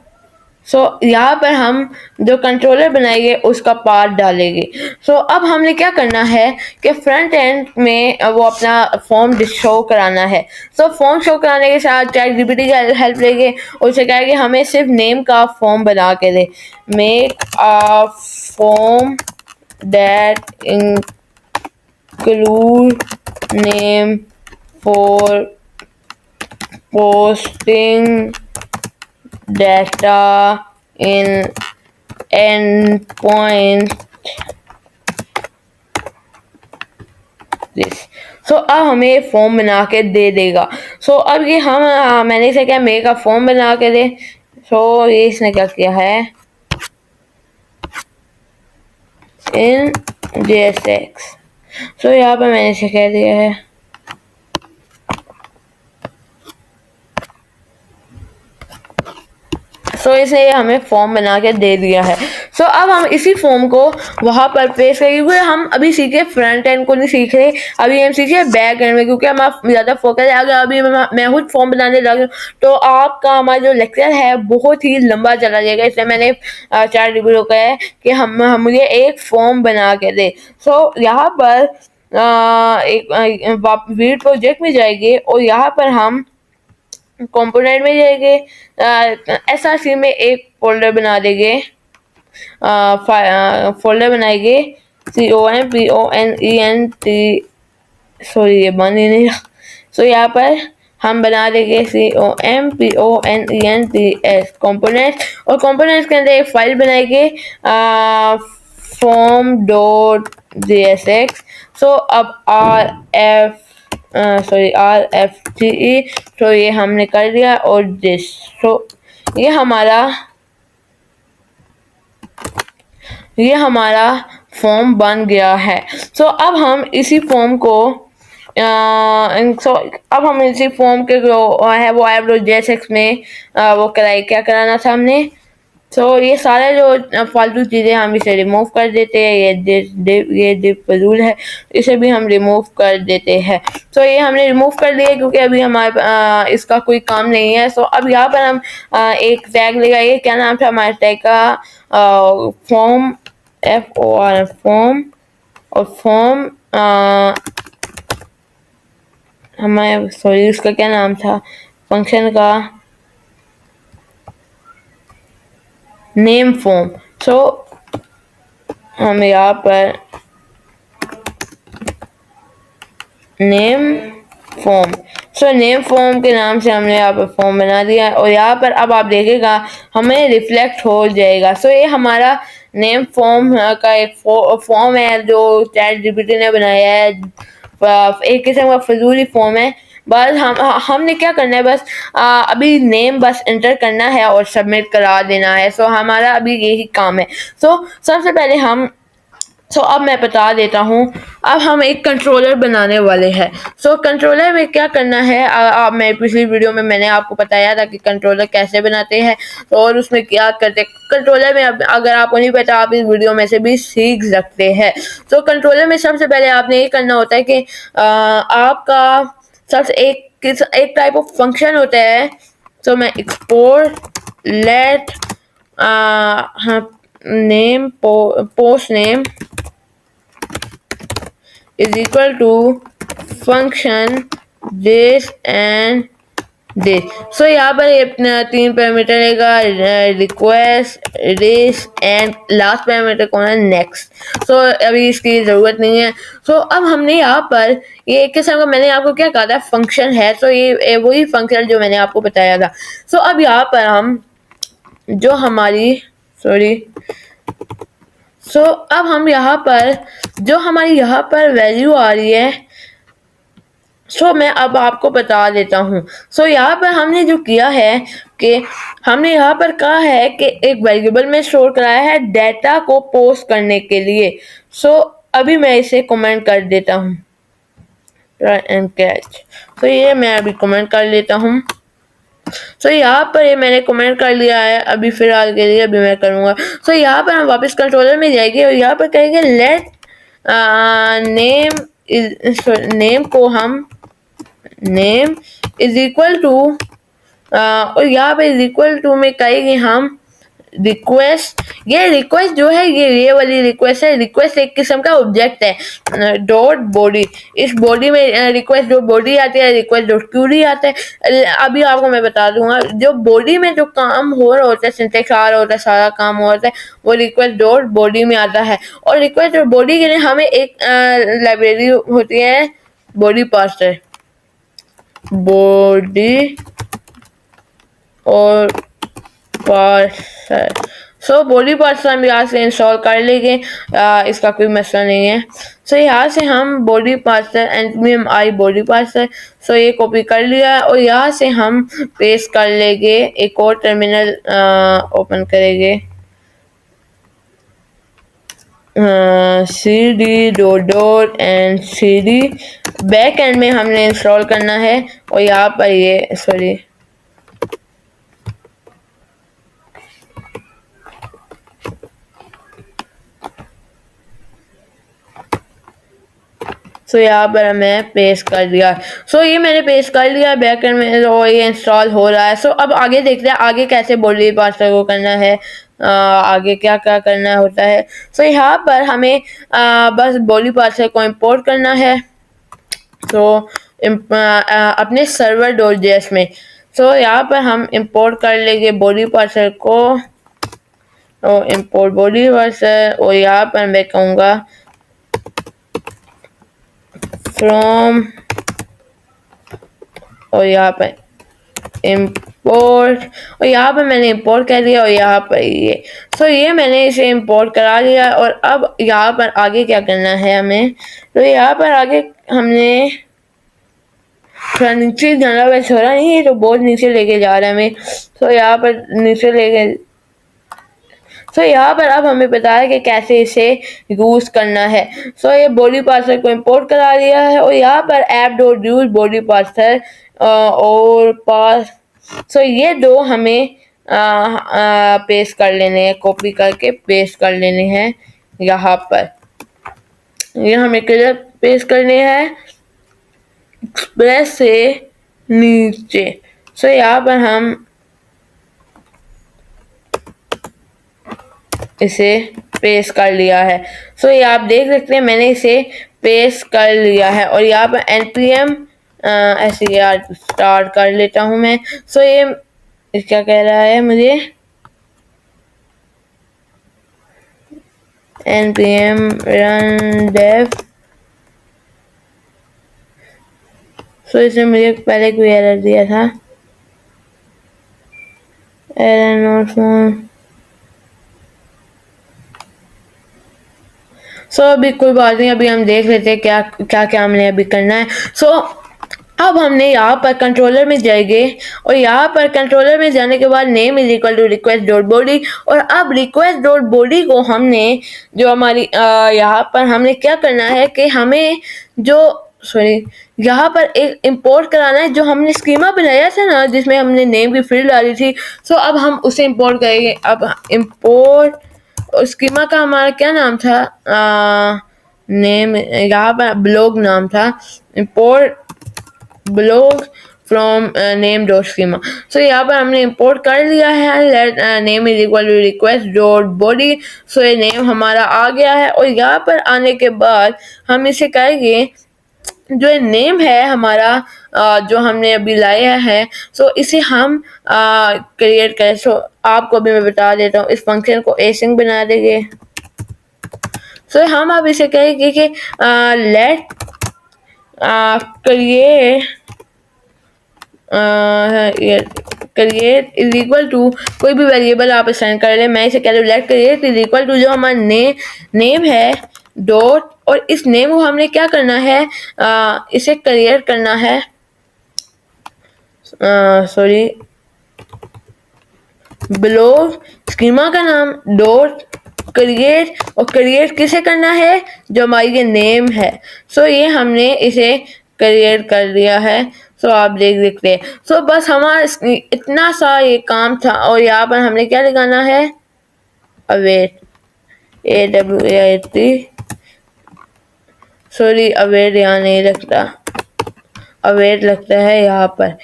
सो यहाँ पर हम जो कंट्रोलर बनाएंगे उसका पार्ट डालेंगे। सो अब हमने क्या करना है कि फ्रंट एंड में वो अपना फॉर्म शो कराना है। सो फॉर्म शो कराने के साथ ChatGPT का हेल्प लेंगे, उसे कहेंगे हमें सिर्फ नेम का फॉर्म बना के दे। Make a form that include name for posting data in endpoint this। So अब हमें फॉर्म बना के दे देगा। सो अब ये हम मैंने इसे क्या मेक का फॉर्म बना के दे। सो ये इसने क्या किया है इन JSX। सो यहाँ पर मैंने इसे कह दिया है सो इसने हमें फॉर्म बना के दे दिया है। सो अब हम इसी फॉर्म को वहाँ पर पेश करेंगे, क्योंकि हम अभी सीखे फ्रंट एंड को नहीं सीख रहे, अभी हम सीखे बैक एंड में, क्योंकि हम ज़्यादा फोकस है। अगर अभी मैं खुद फॉर्म बनाने लगा तो आपका हमारा जो लेक्चर है बहुत ही लंबा चला जाएगा। इसलिए मैंने ChatGPT को कहा है कि हम मुझे एक फॉर्म बना के दे। सो यहाँ पर एक वीड प्रोजेक्ट में जाएंगे और यहाँ पर हम कंपोनेंट में जाएंगे, SRC में एक फोल्डर बना देंगे, फोल्डर बनाएंगे COMPONENT, सॉरी ये बन ही नहीं रहा। सो यहाँ पर हम बना देंगे COMPONENTS कंपोनेंट, और कंपोनेंट्स के अंदर एक फाइल बनाएंगे form.jsx। सो अब RFTE, तो ये हमने कर दिया, और दिस, तो ये हमारा फॉर्म बन गया है। सो अब हम इसी फॉर्म को अब हम इसी फॉर्म के जो है वो JSX में वो कराए, क्या कराना था हमने सो ये सारे जो फालतू चीज़ें हम इसे रिमूव कर देते हैं। ये डिप फजूल है, इसे भी हम रिमूव कर देते हैं। सो ये हमने रिमूव कर लिया क्योंकि अभी हमारे इसका कोई काम नहीं है। सो अब यहाँ पर हम एक टैग लगाइए। क्या नाम था हमारे टैग का? Form, FOR form. और फॉर्म हमारे सॉरी उसका क्या नाम था फंक्शन का? Name form. सो हम यहाँ पर name form, so name form के नाम से हमने यहाँ पर फॉर्म बना दिया है। और यहाँ पर अब आप देखेगा हमें रिफ्लेक्ट हो जाएगा। सो ये हमारा नेम फॉर्म का एक फॉर्म है जो ChatGPT ने बनाया है। एक किस्म का फजूली फॉर्म है। बस हमने क्या करना है, बस अभी नेम बस एंटर करना है और सबमिट करा देना है। सो हमारा अभी यही काम है। सो सबसे पहले हम अब मैं बता देता हूँ। अब हम एक कंट्रोलर बनाने वाले हैं। कंट्रोलर में क्या करना है, मैं पिछली वीडियो में मैंने आपको बताया था कि कंट्रोलर कैसे बनाते हैं और उसमें क्या करते हैं। कंट्रोलर में अगर आपको नहीं पता आप इस वीडियो में से भी सीख सकते हैं। कंट्रोलर में सबसे पहले आपने ये करना होता है कि आपका सबसे एक टाइप ऑफ फंक्शन होता है। मैं export let name post name is equal to function this and this। यहाँ पर ये 3 पैरामीटर लेगा, request, this and last parameter कौन है? नेक्स्ट। अभी इसकी ज़रूरत नहीं है। अब हमने यहाँ पर ये एक किस्म का मैंने आपको क्या कहा था फंक्शन है। ये वही फंक्शन जो मैंने आपको बताया था। अब यहाँ पर हम जो हमारी अब हम यहाँ पर जो हमारी यहाँ पर वैल्यू आ रही है मैं अब आपको बता देता हूँ। यहाँ पर हमने जो किया है कि हमने यहाँ पर कहा है कि एक वेरिएबल में स्टोर कराया है डेटा को पोस्ट करने के लिए। अभी मैं इसे कमेंट कर देता हूँ एंड कैच। ये मैं अभी कमेंट कर लेता हूँ। यहाँ पर ये मैंने कमेंट कर लिया है अभी फिलहाल के लिए, अभी मैं करूँगा। यहाँ पर हम वापस कंट्रोलर में जाएंगे और यहाँ पर कहेंगे लेट नेम को हम नेम इज इक्वल टू और यहाँ पे इज इक्वल टू में कहेंगे हम रिक्वेस्ट। ये रिक्वेस्ट जो है ये वाली रिक्वेस्ट है। रिक्वेस्ट एक किस्म का ऑब्जेक्ट है डॉट बॉडी। इस बॉडी में रिक्वेस्ट डॉट बॉडी आती है, रिक्वेस्ट डॉट क्यूरी आता है। अभी आपको मैं बता दूंगा जो बॉडी में जो काम हो रहा होता है, सिंटेक्स आ रहा होता है, सारा काम हो रहा है, वो रिक्वेस्ट डॉट बॉडी में आता है। और रिक्वेस्ट डॉट बॉडी के लिए हमें एक लाइब्रेरी होती है बॉडी पार्सर, बॉडी और पार्सर। बॉडी पार्सर हम यहाँ से इंस्टॉल कर लेंगे, इसका कोई मसला नहीं है। यहाँ से हम body parser NPMI body parser ये कॉपी कर लिया और यहाँ से हम पेस्ट कर लेंगे। एक और टर्मिनल ओपन करेंगे, cd बैक एंड में हमने इंस्टॉल करना है। और यहाँ पर ये यहाँ पर मैं पेस्ट कर दिया। ये मैंने पेस्ट कर लिया बैक एंड में और ये इंस्टॉल हो रहा है। अब आगे देखते हैं आगे कैसे बॉडी पार्सर को करना है, आगे क्या क्या करना होता है। यहाँ पर हमें बस बॉडी पार्सर को इंपोर्ट करना है अपने सर्वर .js में। यहाँ पर हम इंपोर्ट कर लेंगे बॉडी पार्सर को और इंपोर्ट बॉडी पार्सर और यहाँ पर मैं कहूँगा फ्रॉम और यहाँ पर इंपोर्ट और यहाँ पर मैंने इंपोर्ट कर दिया और यहाँ पर ये ये मैंने इसे इंपोर्ट करा लिया। और अब यहाँ पर आगे क्या करना है हमें, यहाँ पर आगे हमने थोड़ा नीचे जाना, वैसे हो रहा नहीं है तो बहुत नीचे लेके जा रहा है हमें। यहाँ पर नीचे लेके यहाँ पर अब हमें पता है कि कैसे इसे यूज करना है। ये बॉडी पार्सर को इंपोर्ट करा लिया है और यहाँ पर app.use बॉडी पार्सर और पास ये दो हमें पेस्ट कर लेने हैं, कॉपी करके पेस्ट कर लेने हैं यहाँ पर। ये हमें किधर पेस्ट करने हैं, एक्सप्रेस से नीचे। सो यहाँ पर हम इसे पेस्ट कर लिया है। सो ये आप देख सकते हैं मैंने इसे पेस्ट कर लिया है और यहाँ पर npm ऐसे यार स्टार्ट कर लेता हूँ मैं। सो ये क्या कह रहा है मुझे, npm run dev। सो इसने मुझे पहले कोई एरर दिया था, एरर नोट फोन। सो अभी कोई बात नहीं, अभी हम देख लेते हैं क्या क्या क्या हमने अभी करना है। सो अब हमने यहाँ पर कंट्रोलर में जाएंगे और यहाँ पर कंट्रोलर में जाने के बाद name is equal to request dot body. और अब रिक्वेस्ट डॉट बॉडी को हमने जो हमारी यहाँ पर हमने क्या करना है कि हमें जो यहाँ पर एक इंपोर्ट कराना है जो हमने स्कीमा बनाया था ना जिसमें हमने नेम की फील्ड डाली थी। सो अब हम उसे इंपोर्ट करेंगे। अब इंपोर्ट स्कीमा का हमारा क्या नाम था, नेम यहाँ पर ब्लॉग नाम था, import blog from name dot schema. So यहाँ पर हमने इंपोर्ट कर लिया है, let name is equal to request dot body. So ये नेम हमारा आ गया है और यहाँ पर आने के बाद हम इसे करेंगे जो नेम है हमारा जो हमने अभी लाया है। सो इसे हम क्रिएट करें। सो आपको अभी मैं बता देता हूँ, इस फंक्शन को एसिंग बना देंगे। सो हम अब इसे कहेंगे कि let create is equal to कोई भी वेरिएबल आप असाइन कर लें। मैं इसे कह रहा हूँ let create is equal to जो हमारा नेम है डॉट, और इस नेम को हमने क्या करना है, इसे क्रिएट करना है, ब्लॉग स्कीमा का नाम डॉट क्रिएट, और क्रिएट किसे करना है, जो हमारी ये नेम है। सो ये हमने इसे क्रिएट कर लिया है। सो आप देख सकते हैं। सो बस हमारा इतना सा ये काम था और यहाँ पर हमने क्या लगाना है, अवेट AWAIT, सॉरी अवेट यहाँ नहीं लगता, अवेट लगता है यहाँ पर।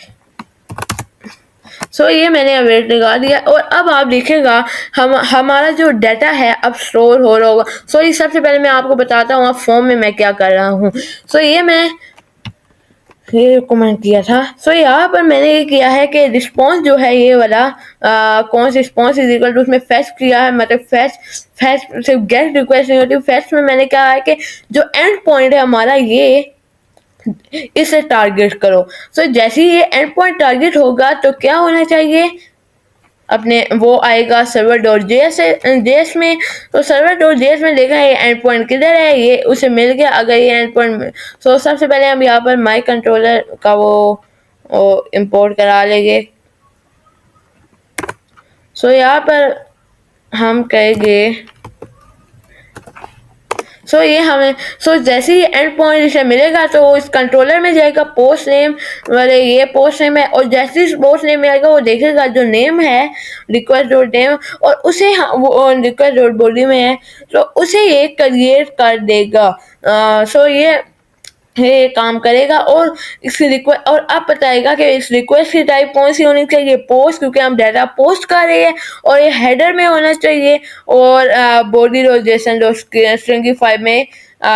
सो ये मैंने अवेट लगा दिया और अब आप देखिएगा हमारा जो डाटा है अब स्टोर हो रहा होगा। सो ये सबसे पहले मैं आपको बताता हूँ फॉर्म में मैं क्या कर रहा हूँ। सो ये कमेंट किया था। सो यहाँ पर मैंने ये किया है कि रिस्पॉन्स जो है ये वाला कौन सा रिस्पॉन्स इज इक्वल टू उसमें फेच किया है, मतलब फेच सिर्फ गेट रिक्वेस्ट नहीं होती, फेच में मैंने कहा है कि जो एंड पॉइंट है हमारा ये इसे टारगेट करो। सो जैसे ही ये एंड पॉइंट टारगेट होगा तो क्या होना चाहिए, अपने वो आएगा सर्वर डॉट जेएस में। तो सर्वर डॉट जेएस में देखा ये एंड पॉइंट किधर है, ये उसे मिल गया। अगर ये एंड पॉइंट सो सबसे पहले हम यहाँ पर माई कंट्रोलर का वो इंपोर्ट करा लेंगे। सो यहाँ पर हम कहेंगे सो ये हमें जैसे ही एंड पॉइंट इसे मिलेगा तो वो इस कंट्रोलर में जाएगा, पोस्ट नेम वाले ये पोस्ट नेम है, और जैसे ही पोस्ट नेम में आएगा वो देखेगा जो नेम है रिक्वेस्ट डॉट नेम, और उसे वो रिक्वेस्ट डॉट बॉडी में है तो उसे ये क्रिएट कर देगा। सो ये काम करेगा और इसकी रिक्वेस्ट, और अब बताएगा कि इस रिक्वेस्ट की टाइप कौन सी होनी चाहिए, पोस्ट, क्योंकि हम डाटा पोस्ट कर रहे हैं, और ये हेडर में होना चाहिए, और body dot JSON dot stringify में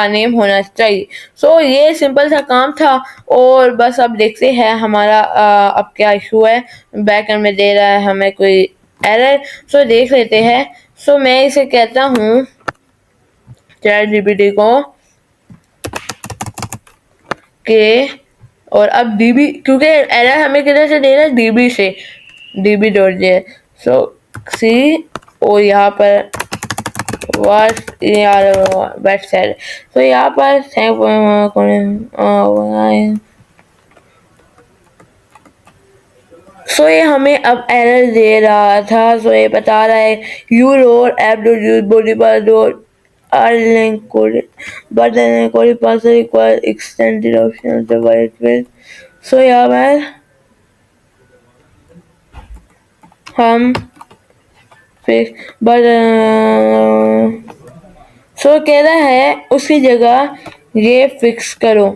नेम होना चाहिए। सो ये सिंपल सा काम था और बस अब देखते हैं हमारा अब क्या इशू है। बैकएंड में दे रहा है हमें कोई एरर। सो देख लेते हैं। सो मैं इसे कहता हूँ चैट जीपीटी को के, और अब डीबी, क्योंकि एरर हमें किधर से दे रहा है, डीबी से, डीबी डॉट जे। सो सी और यहाँ पर बैट साइड। तो यहाँ पर सो ये हमें अब एरर दे रहा था। सो ये बता रहा है you roar app dot use body पर dot are link coded, but then code parser require extended options to write with. So यहाँ पर हम फिर बट सो कह रहा है उसकी जगह ये फिक्स करो।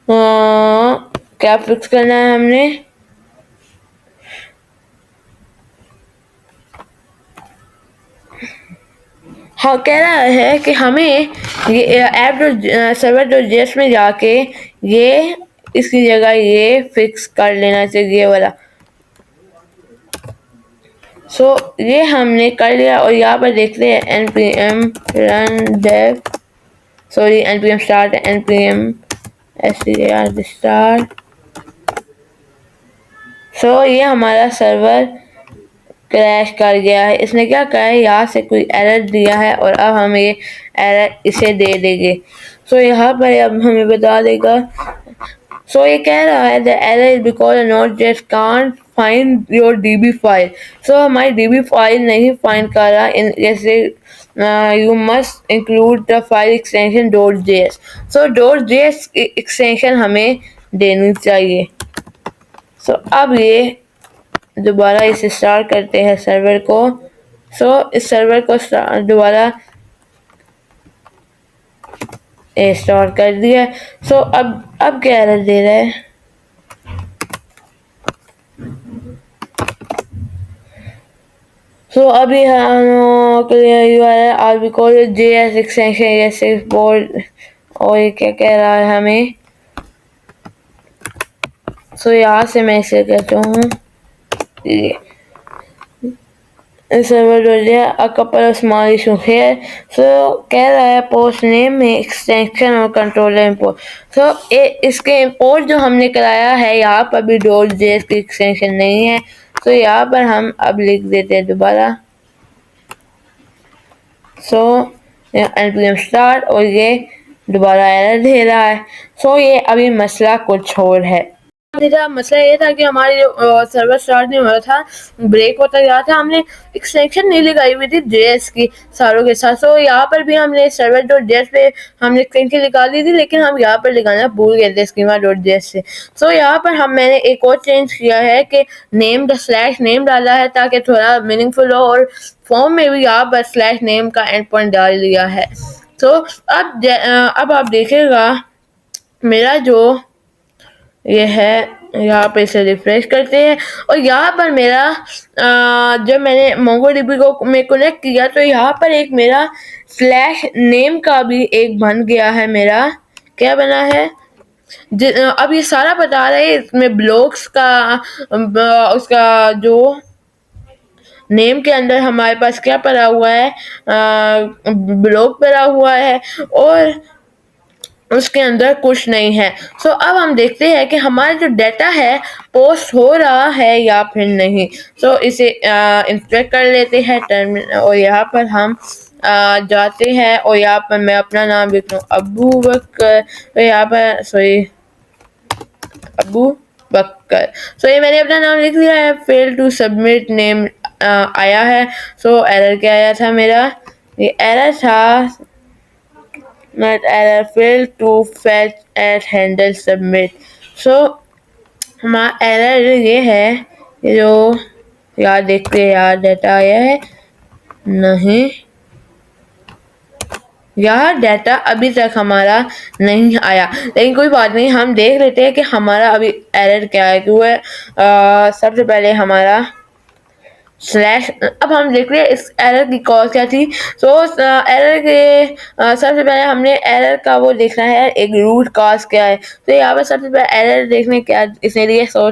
क्या फिक्स करना है हमने? हाँ, कह रहा है कि हमें ये ऐप सर्वर डॉट जेएस में जाके ये इसकी जगह ये फिक्स कर लेना चाहिए ये वाला। सो ये हमने कर लिया और यहाँ पर देखते हैं npm run dev sorry npm start npm start। सो ये हमारा सर्वर क्रैश कर गया है। इसने क्या कहा है, यहाँ से कोई एरर दिया है और अब हम ये एरर इसे दे देंगे। सो यहाँ पर अब हमें बता देगा। सो ये कह रहा है the error is because not just can't find your DB file. So हमारी डीबी फाइल नहीं फाइंड कर रहा इन जैसे you must include the file extension dot JS. So dot JS extension हमें देनी चाहिए। सो अब ये दोबारा इसे स्टार्ट करते हैं सर्वर को। सो इस सर्वर को दोबारा स्टार्ट कर दिया। सो अब क्या एरर दे रहा है? सो अभी हम आर बिकॉज जेएस एक्सटेंशन जैसे बोर्ड और ये क्या कह रहा है हमें। सो यहाँ से मैं इसे कहता हूँ server a couple of small issues here. So कह रहा है पोस्ट नेम में एक्सटेंशन और कंट्रोलर इंपोर्ट। सो इसके इंपोर्ट जो हमने कराया है यहाँ पर भी डॉट जेएस की एक्सटेंशन नहीं है। तो यहाँ पर हम अब लिख देते हैं दोबारा। सो npm start और ये दोबारा एरर दे रहा है। सो ये अभी मसला कुछ और है। मेरा मसला ये था कि हमारे जो सर्वर स्टार्ट नहीं हो रहा था, ब्रेक होता जा रहा था। हमने एक्सटेंशन नहीं लगाई हुई थी जेएस की सारों के साथ। सो यहाँ पर भी हमने सर्वर डॉट जेएस पे हमने एक्सटेंशन निकाल दी थी, लेकिन हम यहाँ पर लगाना भूल गए थे स्कीमा डॉट जेएस से। सो यहाँ पर मैंने एक और चेंज किया है कि नेम / नेम डाला है ताकि थोड़ा मीनिंगफुल हो, और फॉर्म में भी यहाँ पर / नेम का एंड पॉइंट डाल दिया है। सो अब आप देखेगा मेरा जो ये है यहाँ पे इसे रिफ्रेश करते हैं और यहाँ पर मेरा जब मैंने मोंगोडीबी को मैं कनेक्ट किया तो यहाँ पर एक मेरा / नेम का भी एक बन गया है। मेरा क्या बना है अब ये सारा बता रहा है। इसमें ब्लॉक्स का उसका जो नेम के अंदर हमारे पास क्या पड़ा हुआ है, ब्लॉक पड़ा हुआ है और उसके अंदर कुछ नहीं है। सो अब हम देखते हैं कि हमारा जो डाटा है पोस्ट हो रहा है या फिर नहीं। सो इसे इंस्पेक्ट कर लेते हैं टर्मिनल और यहाँ पर हम जाते हैं और यहाँ पर मैं अपना नाम लिख लूँ अबू बकर। तो यहाँ पर सॉरी अबू बकर। सो ये मैंने अपना नाम लिख दिया है। फेल टू सबमिट नेम आया है। सो एरर क्या आया था मेरा? ये एरर था not error failed to fetch at handle submit। सो हमारा एरर ये है जो यार देखते हैं यार डाटा आया है नहीं, यह डाटा अभी तक हमारा नहीं आया, लेकिन कोई बात नहीं, हम देख लेते हैं कि हमारा अभी एरर क्या है। क्योंकि सबसे पहले हमारा अब हम देख रहे हैं इस एरर की कॉज क्या थी। सो एरर के सबसे पहले हमने एरर का वो देखना है एक रूट कॉज क्या है। तो यहाँ पर सबसे पहले एरर देखने क्या इसने लिए सो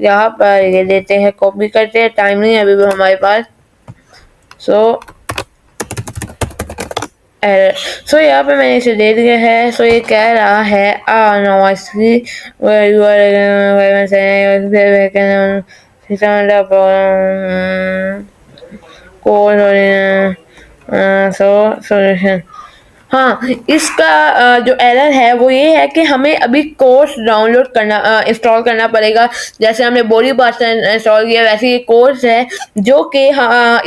यहाँ पर ये देते हैं, कॉपी करते हैं, टाइम नहीं है अभी भी हमारे पास। सो यहाँ पे मैंने इसे दे दिया है। सो ये कह रहा है सोल्यूशन। हाँ, इसका जो एरर है वो ये है कि हमें अभी कोर्स डाउनलोड करना इंस्टॉल करना पड़ेगा। जैसे हमने बॉडी पार्ट इंस्टॉल किया वैसे ये कोर्स है जो कि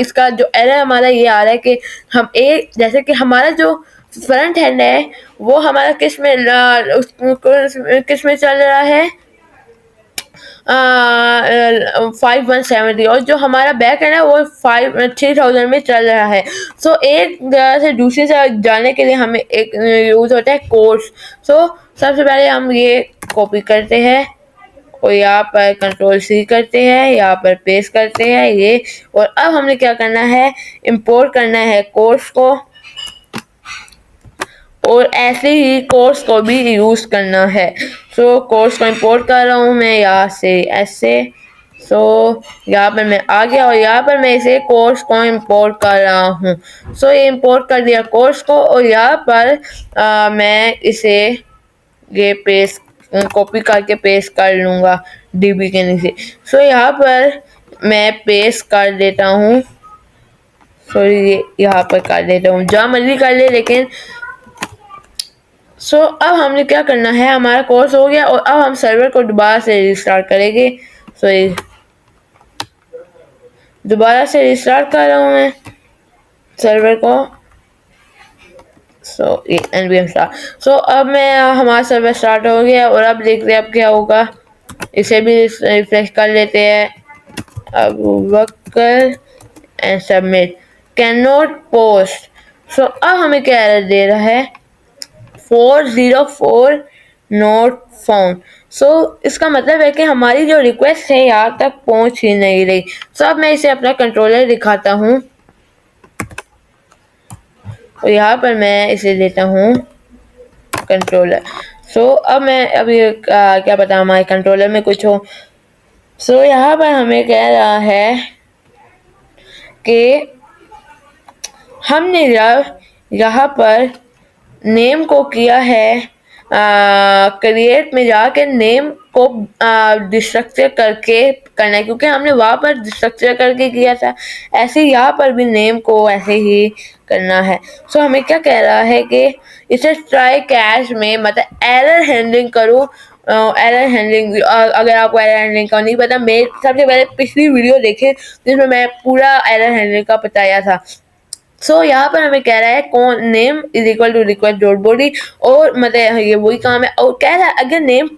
इसका जो एरर हमारा ये आ रहा है कि हम जैसे कि हमारा जो फ्रंट हैंड है वो हमारा किस में चल रहा है 5170, और जो हमारा बैक है ना वो 3000 में चल रहा है। सो एक जगह से दूसरी जगह जाने के लिए हमें एक यूज होता है कोर्स। सो सबसे पहले हम ये कॉपी करते हैं और यहाँ पर कंट्रोल सी करते हैं, यहाँ पर पेस्ट करते हैं ये, और अब हमने क्या करना है, इंपोर्ट करना है कोर्स को, और ऐसे ही कोर्स को भी यूज करना है। सो कोर्स को इंपोर्ट कर रहा हूँ मैं यहाँ से ऐसे। सो यहाँ पर मैं आ गया और यहाँ पर मैं इसे कोर्स को इंपोर्ट कर रहा हूँ। सो ये इंपोर्ट कर दिया कोर्स को, और यहाँ पर मैं इसे ये पेस्ट कॉपी करके पेस्ट कर लूँगा डीबी के नीचे। सो यहाँ पर मैं पेस्ट कर देता हूँ, सॉरी ये यहाँ पर कर देता हूँ, जहाँ मर्जी कर ले लेकिन। सो अब हमने क्या करना है, हमारा कोर्स हो गया और अब हम सर्वर को दोबारा से रिस्टार्ट करेंगे। सो ये दोबारा से रिस्टार्ट कर रहा हूँ मैं सर्वर को। सो ये npm स्टार्ट। सो अब मैं हमारा सर्वर स्टार्ट हो गया और अब देखते हैं अब क्या होगा। इसे भी रिफ्रेश कर लेते हैं। अब worker and submit can not post. So अब हमें क्या एरर दे रहा है, 404 नोट फाउंड। सो इसका मतलब है कि हमारी जो रिक्वेस्ट है यहाँ तक पहुंच ही नहीं रही। सो अब मैं इसे अपना कंट्रोलर दिखाता हूँ और यहाँ पर मैं इसे देता हूँ कंट्रोलर। सो अब मैं अभी क्या पता हमारे कंट्रोलर में कुछ हो। सो यहाँ पर हमें कह रहा है कि हमने यहाँ पर नेम को किया है क्रिएट में जाके नेम को डिस्ट्रक्चर करके करना है, क्योंकि हमने वहाँ पर डिस्ट्रक्चर करके किया था। ऐसे यहाँ पर भी नेम को ऐसे ही करना है। सो हमें क्या कह रहा है कि इसे ट्राई कैश में मतलब एरर हैंडलिंग करो। एरर हैंडलिंग, अगर आपको एरर हैंडलिंग का नहीं पता, मैं सबसे पहले पिछली वीडियो देखें जिसमें मैं पूरा एरर हैंडलिंग का बताया था। सो यहाँ पर हमें कह रहा है कौन name is equal to request dot body, और मतलब ये वही काम है। और कह रहा है अगर नेम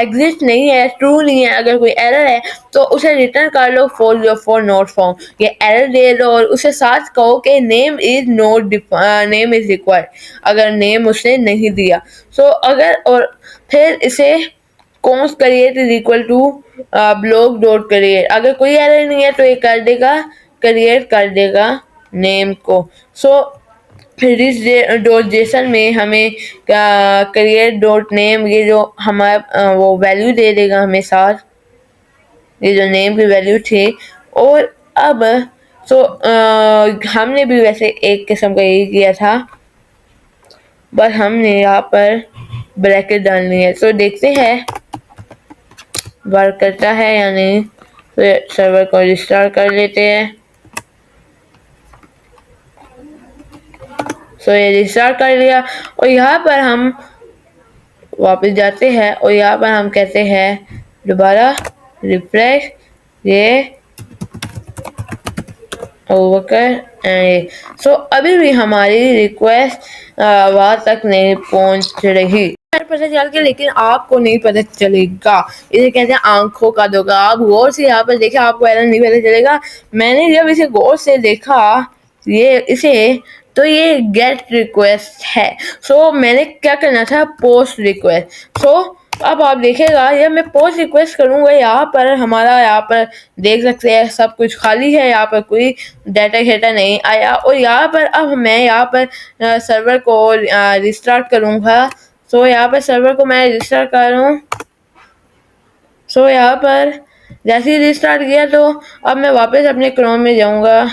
एग्जिस्ट नहीं है, ट्रू नहीं है, अगर कोई एरर है तो उसे रिटर्न कर लो 404 नॉट फाउंड, ये एरर दे दो और उसे साथ कहो कि name is not name is required, अगर नेम उसने नहीं दिया। सो अगर और फिर इसे const create is equal to blog dot create, अगर कोई एरर नहीं है तो ये कर देगा, क्रिएट कर देगा नेम को। सो डॉट जेसन में हमें क्रिएट डॉट नेम, ये जो हमारा वो वैल्यू दे देगा हमें साथ, ये जो नेम की वैल्यू थी। और अब हमने भी वैसे एक किस्म का यही किया था, बस हमने यहाँ पर ब्रैकेट डालनी है। सो देखते हैं वर्क करता है या नहीं। तो सर्वर को रिस्टार्ट कर लेते हैं। सो ये रिस्टार्ट कर लिया और यहाँ पर हम वापस जाते हैं और यहाँ पर हम कहते हैं दोबारा रिफ्रेश, ये ओवर। सो अभी भी हमारी रिक्वेस्ट वहाँ तक नहीं पहुँच रही, पता चल के, लेकिन आपको नहीं पता चलेगा। इसे कहते हैं आंखों का धोखा। आप गौर से यहाँ पर देखें, आपको ऐसा नहीं पता चलेगा। मैंने जब इसे गौर से देखा ये इसे, तो ये गेट रिक्वेस्ट है। सो मैंने क्या करना था, पोस्ट रिक्वेस्ट। सो अब आप देखेगा जब मैं पोस्ट रिक्वेस्ट करूँगा, यहाँ पर हमारा यहाँ पर देख सकते हैं सब कुछ खाली है, यहाँ पर कोई डाटा शेटा नहीं आया। और यहाँ पर अब मैं यहाँ पर सर्वर को रिस्टार्ट करूँगा। सो यहाँ पर सर्वर को मैं रिस्टार्ट कर रहा हूँ। सो यहाँ पर जैसे ही रिस्टार्ट किया तो अब मैं वापस अपने क्रोम में जाऊँगा।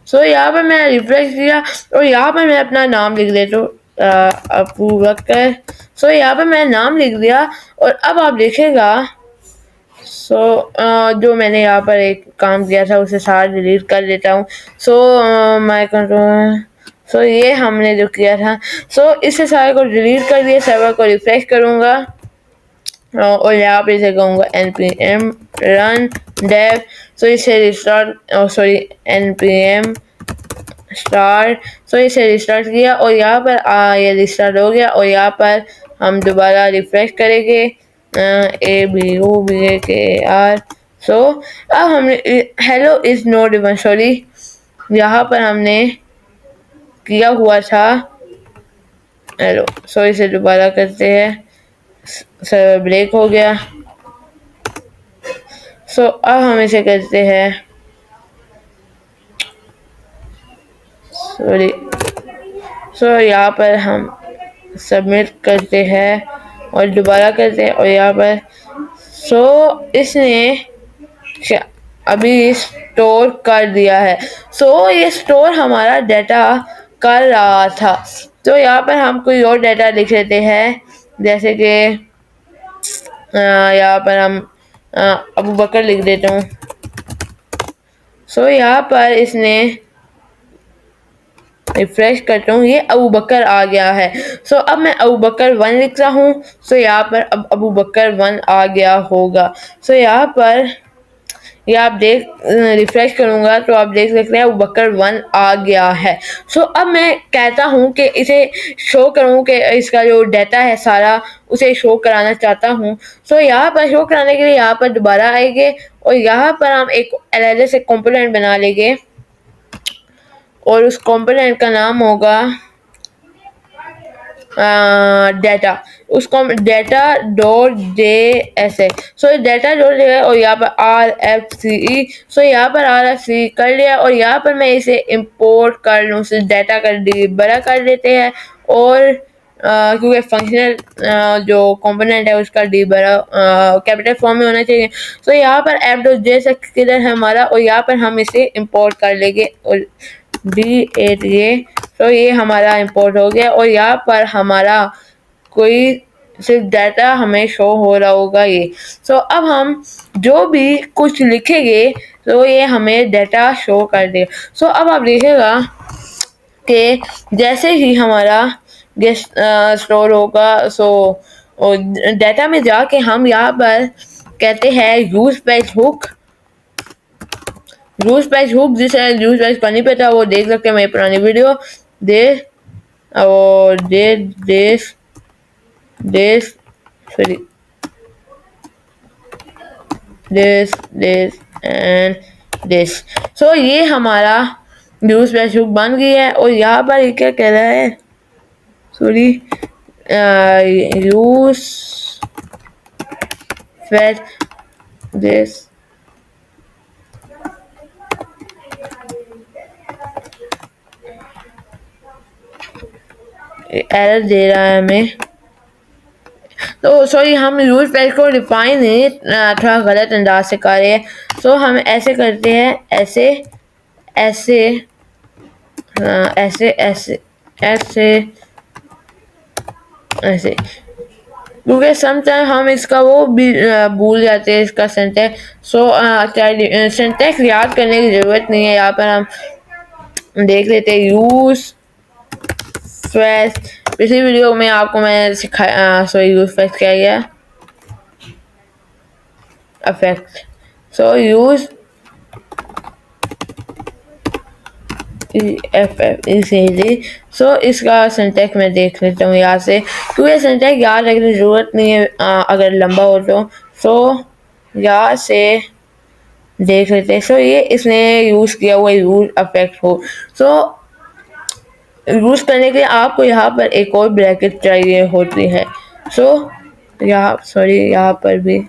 सो यहाँ पर मैंने रिफ्रेश किया और यहाँ पर मैं अपना नाम लिख देता हूँ, अबू बकर। सो यहाँ पर मैंने नाम लिख दिया और अब आप देखेगा जो मैंने यहाँ पर एक काम किया था उसे सारा डिलीट कर देता हूँ। माय कंट्रोल, ये हमने जो किया था, इसे सारे को डिलीट कर दिया। सर्वर को रिफ्रेश करूँगा और यहाँ पे इसे कहूँगा npm run dev। इसे रिस्टार्ट npm स्टार्ट। सो इसे रिस्टार्ट किया और यहाँ पर ये रिस्टार्ट हो गया और यहाँ पर हम दोबारा रिफ्रेश करेंगे ABUBAKR। सो अब हमने hello is not even sorry यहाँ पर हमने किया हुआ था हेलो। सो इसे दोबारा करते हैं, सर्वर ब्रेक हो गया। सो अब हम इसे करते हैं सॉरी। सो यहाँ पर हम सबमिट करते हैं और दोबारा करते हैं और यहाँ पर सो इसने अभी स्टोर कर दिया है। सो ये स्टोर हमारा डाटा कर रहा था। तो यहाँ पर हम कोई और डाटा लिख लेते हैं, जैसे कि यहाँ पर हम अबू बकर लिख देता हूँ। सो यहाँ पर इसने रिफ्रेश करता हूँ, ये अबू बकर आ गया है। सो अब मैं अबू बकर 1 लिखता हूँ। सो यहाँ पर अब अबू बकर 1 आ गया होगा। सो यहाँ पर ये आप देख रिफ्रेश करूंगा तो आप देख सकते हैं अबू बकर 1 आ गया है। सो अब मैं कहता हूँ कि इसे शो करूँ कि इसका जो डाटा है सारा उसे शो कराना चाहता हूँ। सो यहाँ पर शो कराने के लिए यहाँ पर दोबारा आएंगे और यहाँ पर हम एक एलएलएस से कंपोनेंट बना लेंगे और उस कंपोनेंट का नाम होगा डाटा। उसको हम डाटा डॉट जे एस है। सो डाटा डॉट जे और यहाँ पर RFCE। सो यहाँ पर RFCE कर लिया और यहाँ पर मैं इसे इंपोर्ट कर लूँ, डाटा का डी बड़ा कर देते हैं और क्योंकि फंक्शनल जो कंपोनेंट है उसका डी बड़ा कैपिटल फॉर्म में होना चाहिए। सो यहाँ पर f.js किधर है हमारा और यहाँ पर हम इसे इंपोर्ट कर लेंगे और D8 तो ये हमारा इंपोर्ट हो गया और यहाँ पर हमारा कोई सिर्फ डाटा हमें शो हो रहा होगा ये। सो अब हम जो भी कुछ लिखेंगे तो ये हमें डाटा शो कर देगा। सो अब आप देखिएगा कि जैसे ही हमारा गेस्ट स्टोर होगा सो डाटा में जाके हम यहाँ पर कहते हैं use page hook. Use page hook जिसे यूज पेज करनी पे था वो देख सकते हैं मेरी पुरानी वीडियो दे और this sorry this and this. So ये हमारा यूज पेज हुक बन गई है और यहाँ पर ये क्या कह रहा है sorry use page this error दे रहा है हमें। तो सॉरी हम यूज पेज को डिफाइन नहीं थोड़ा गलत अंदाज से कर रहे हैं। सो हम ऐसे करते हैं ऐसे ऐसे ऐसे ऐसे ऐसे ऐसे क्योंकि समटाइम हम इसका वो भी भूल जाते हैं इसका सिंटैक्स। सो सिंटैक्स याद करने की ज़रूरत नहीं है। यहाँ पर हम देख लेते हैं यूज पेज। पिछली वीडियो में आपको मैं सिखाया सॉरी यूज पेज क्या गया अफेक्ट। सो यूज सो इसका सिंटैक्स मैं देख लेता हूँ यहाँ से क्योंकि सिंटैक्स याद रखने की ज़रूरत नहीं है अगर लंबा हो तो। सो यहाँ से देख लेते हैं। सो ये इसने यूज़ किया हुआ यूज अफेक्ट हो। सो यूज़ करने के लिए आपको यहाँ पर एक और ब्रैकेट चाहिए होती है। सो यहाँ सॉरी यहाँ पर भी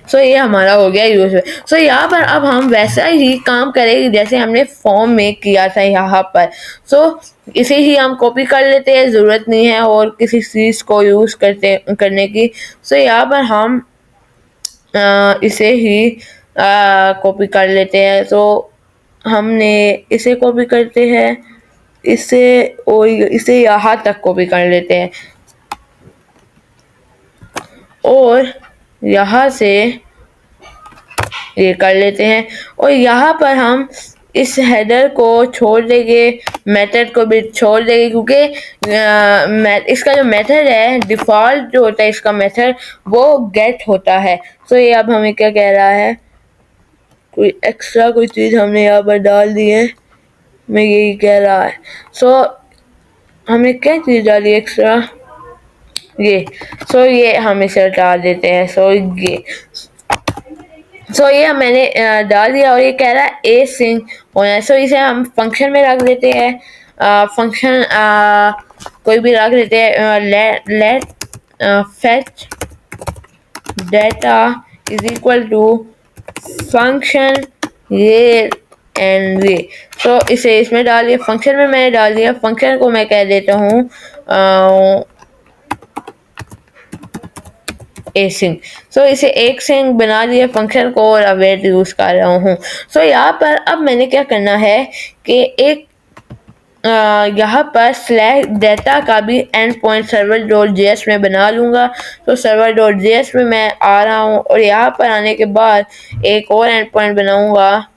सो ये हमारा हो गया यूज। सो यहाँ पर अब हम वैसा ही काम करेंगे जैसे हमने फॉर्म में किया था यहाँ पर। सो इसे ही हम कॉपी कर लेते हैं, ज़रूरत नहीं है और किसी चीज़ को यूज़ करने की। सो यहाँ पर हम इसे ही कॉपी कर लेते हैं। तो हमने इसे कॉपी करते हैं इसे और इसे यहाँ तक कॉपी कर लेते हैं और यहाँ से ये कर लेते हैं और यहाँ पर हम इस हेडर को छोड़ देंगे, मेथड को भी छोड़ देंगे क्योंकि इसका जो मेथड है डिफ़ॉल्ट जो होता है इसका मेथड वो गेट होता है। तो ये अब हमें क्या कह रहा है कोई एक्स्ट्रा कोई चीज़ हमने यहाँ पर डाल दी है में यही कह रहा है। सो हमें क्या चीज़ डाली एक्स्ट्रा, ये ये हम इसे हटा देते हैं। ये मैंने डाल दिया और ये कह रहा है ए सिंग होना है। इसे हम फंक्शन में रख देते हैं। फंक्शन कोई भी रख देते हैं। Let fetch data is equal to function ये एंड ये। इसे इसमें डाल दिया, फंक्शन में मैंने डाल दिया। फंक्शन को मैं कह देता हूँ ए सिंग। इसे एक सिंग बना दिया फंक्शन को और अवेट यूज कर रहा हूँ। यहाँ पर अब मैंने क्या करना है कि एक यहाँ पर स्लैश डेटा का भी and point server dot JS में बना लूँगा। सर्वर डॉट जेएस में मैं आ रहा हूँ और यहाँ पर आने के बाद एक और एंड पॉइंट बनाऊँगा,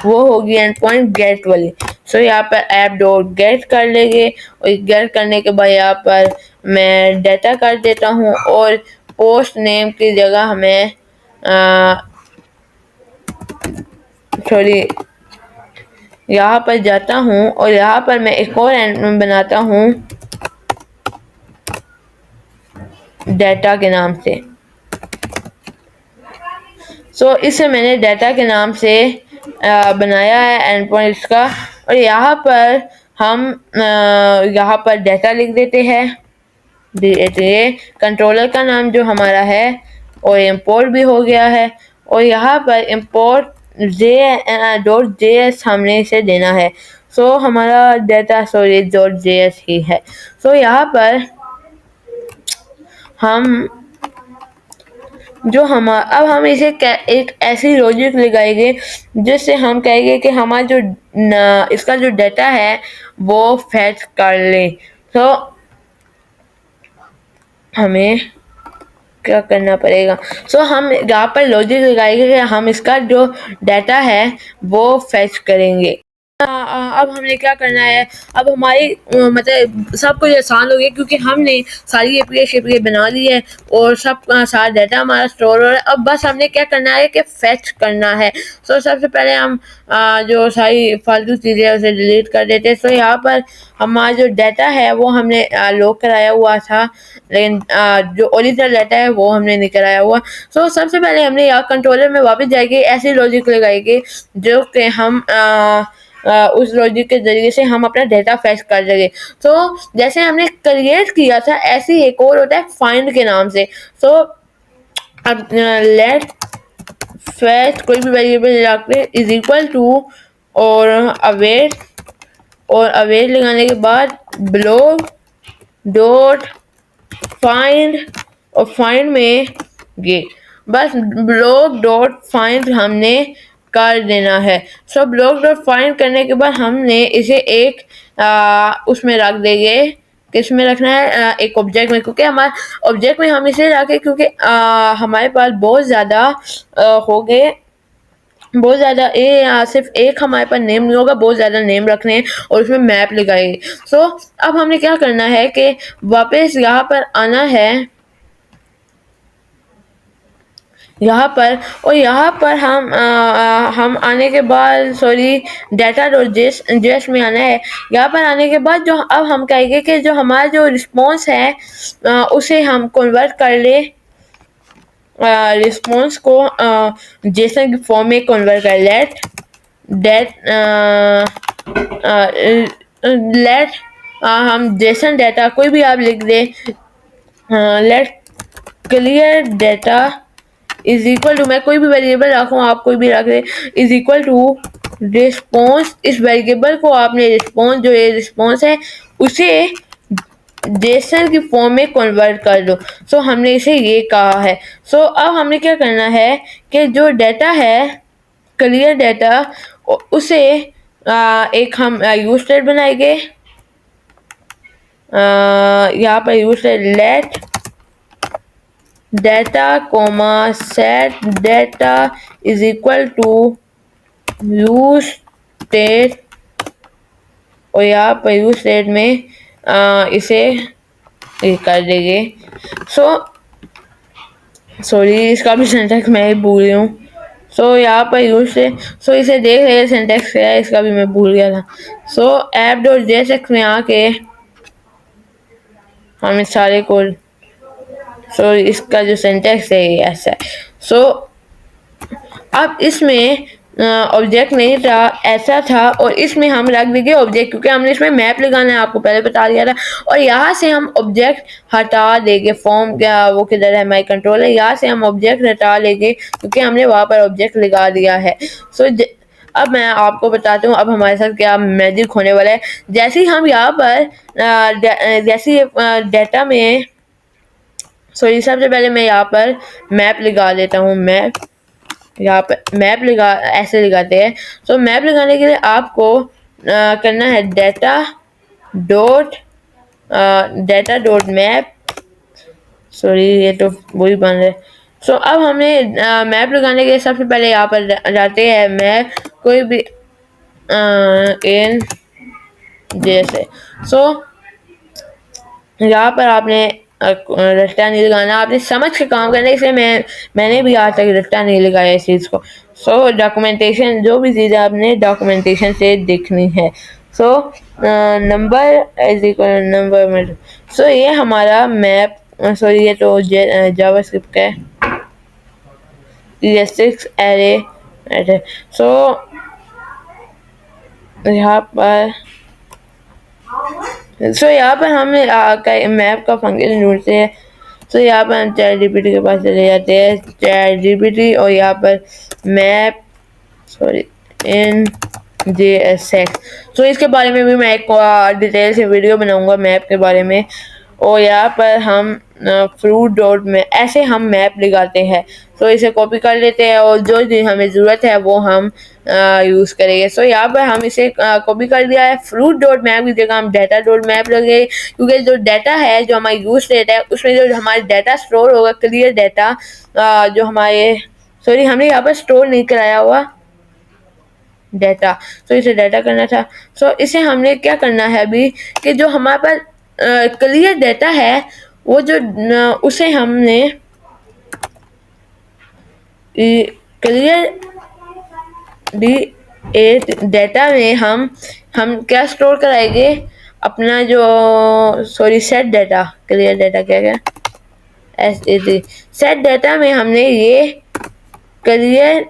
वो होगी एंड पॉइंट गेट वाली। यहाँ पर ऐप डॉट गेट कर लेंगे और गेट करने के बाद यहाँ पर मैं डेटा कर देता हूँ और पोस्ट नेम की जगह हमें यहाँ पर जाता हूँ और यहाँ पर मैं एक और एंड बनाता हूँ डेटा के नाम से। इसे मैंने डेटा के नाम से बनाया है एंड पॉइंट इसका। और यहाँ पर हम यहाँ पर डेटा लिख देते हैं। ये कंट्रोलर का नाम जो हमारा है और इंपोर्ट भी हो गया है। और यहाँ पर इंपोर्ट .js हमने इसे देना है। हमारा डेटा .js ही है। यहाँ पर हम अब हम इसे एक ऐसी लॉजिक लगाएंगे जिससे हम कहेंगे कि हमारा जो इसका जो डेटा है वो फेच कर ले। हमें क्या करना पड़ेगा, हम यहाँ पर लॉजिक लगाएंगे कि हम इसका जो डाटा है वो फेच करेंगे। अब हमने क्या करना है, अब हमारी मतलब सब कुछ आसान हो गया क्योंकि हमने सारी एपीआई बना ली है और सब सारा डाटा हमारा स्टोर हो रहा है। अब बस हमने क्या करना है कि फेच करना है। सबसे पहले हम जो सारी फालतू चीज़ें उसे डिलीट कर देते हैं। यहाँ पर हमारा जो डाटा है वो हमने लॉक कराया हुआ था, लेकिन जो ओरिजिनल डाटा है वो हमने नहीं कराया हुआ। सबसे पहले हमने यहाँ कंट्रोलर में वापस जाएंगे, ऐसी लॉजिक लगाएंगे जो कि हम उस लॉजिक के जरिए से हम अपना डेटा फेच कर देंगे। जैसे हमने क्रिएट किया था ऐसे ही एक और होता है फाइंड के नाम से। अब लेट फेच कोई भी वेरिएबल रखते इज इक्वल टू और अवेट लगाने के बाद ब्लॉग डॉट फाइंड और फाइंड में ये बस ब्लॉग डॉट फाइंड हमने कर देना है। ब्लॉग डॉट फाइंड करने के बाद हमने इसे एक उसमें रख देंगे। किस में रखना है, एक ऑब्जेक्ट में, क्योंकि हमारे ऑब्जेक्ट में हम इसे रखें क्योंकि हमारे पास बहुत ज़्यादा हो गए, बहुत ज़्यादा सिर्फ एक हमारे पास नेम नहीं होगा, बहुत ज़्यादा नेम रखने हैं और उसमें मैप लगाएंगे। अब हमने क्या करना है कि वापस यहाँ पर आना है, यहाँ पर, और यहाँ पर हम आने के बाद डाटा डॉट जेएस में आना है। यहाँ पर आने के बाद जो अब हम कहेंगे कि जो हमारा जो रिस्पॉन्स है उसे हम कन्वर्ट कर ले, रिस्पॉन्स को जेसन की फॉर्म में कन्वर्ट कर लेट हम जेसन डाटा कोई भी आप लिख दे, let clear data is equal to, मैं कोई भी वेरिएबल रखूँ, आप कोई भी रख दे, इज इक्वल टू रिस्पॉन्स। इस वेरिएबल को आपने रिस्पॉन्स, जो ये रिस्पॉन्स है उसे जेसन की फॉर्म में कन्वर्ट कर दो। हमने इसे ये कहा है। अब हमने क्या करना है कि जो डाटा है क्लियर डाटा उसे एक हम यूज स्टेट बनाएंगे। यहाँ पर use state let data comma set data is equal to use state, और यहाँ पर यूज स्टेट में इसे कर देंगे। सॉरी इसका भी सिंटैक्स मैं ही भूल रही हूँ। सो यहाँ पर यूज से सो इसे देख रहे सिंटेक्स क्या है, इसका भी मैं भूल गया था। सो ऐप डॉट जेएसएक्स में आके हम इस सारे को सो इसका जो सिंटेक्स है ये ऐसा है। सो अब इसमें ऑब्जेक्ट नहीं था, ऐसा था, और इसमें हम रख देंगे ऑब्जेक्ट क्योंकि हमने इसमें मैप लगाना है, आपको पहले बता दिया था। और यहाँ से हम ऑब्जेक्ट हटा देंगे, फॉर्म क्या वो किधर है, माई कंट्रोलर, यहाँ से हम ऑब्जेक्ट हटा लेंगे क्योंकि हमने वहाँ पर ऑब्जेक्ट लगा दिया है। सो अब मैं आपको बताता हूँ अब हमारे साथ क्या मैजिक होने वाला है। जैसे ही हम यहाँ पर जैसे डेटा में सॉरी सबसे पहले मैं यहाँ पर मैप लगा देता हूँ। मैप यहाँ पर मैप लगा ऐसे लगाते हैं। तो मैप लगाने के लिए आपको करना है डेटा डॉट मैप। सॉरी ये तो वही बन रहा है। सो अब हमने मैप लगाने के लिए सबसे पहले यहाँ पर जाते हैं मैप कोई भी इन जैसे। सो यहाँ पर आपने रट्टा नहीं लगाना, आपने समझ के काम करना है, इसलिए मैंने भी आज तक रट्टा नहीं लगाया इस चीज़ को। सो डॉक्यूमेंटेशन जो भी चीज़ आपने डॉक्यूमेंटेशन से देखनी है। So number is equal number में। सो ये हमारा मैप सॉरी ये तो जावास्क्रिप्ट है ES6 एरे। सो यहाँ पर यहाँ पर हम मैप का फंक्शन ढूंढते हैं। तो यहाँ पर हम चैट जीपीटी के पास चले जाते हैं, चैट जीपीटी, और यहाँ पर मैप सॉरी इन JSX। तो इसके बारे में भी मैं एक डिटेल से वीडियो बनाऊंगा मैप के बारे में। और यहाँ पर हम फ्रूट डॉट में ऐसे हम मैप लगाते हैं। तो इसे कॉपी कर लेते हैं और जो चीज़ हमें ज़रूरत है वो हम यूज़ करेंगे। सो यहाँ पर हम इसे कॉपी कर दिया है। फ्रूट डॉट मैप की जगह हम डाटा डॉट मैप लगे क्योंकि जो डाटा है जो हमारा यूज डेटा है उसमें जो हमारा डाटा स्टोर होगा क्लियर डाटा जो हमारे सॉरी हमने यहाँ पर स्टोर नहीं कराया हुआ डाटा। तो इसे डाटा करना था। सो इसे हमने क्या करना है अभी कि जो हमारे पास क्लियर डाटा है वो जो उसे हमने क्लियर डाटा में हम क्या स्टोर कराएंगे अपना जो sorry set data clear data क्या क्या SAT सेट डाटा में हमने ये क्लियर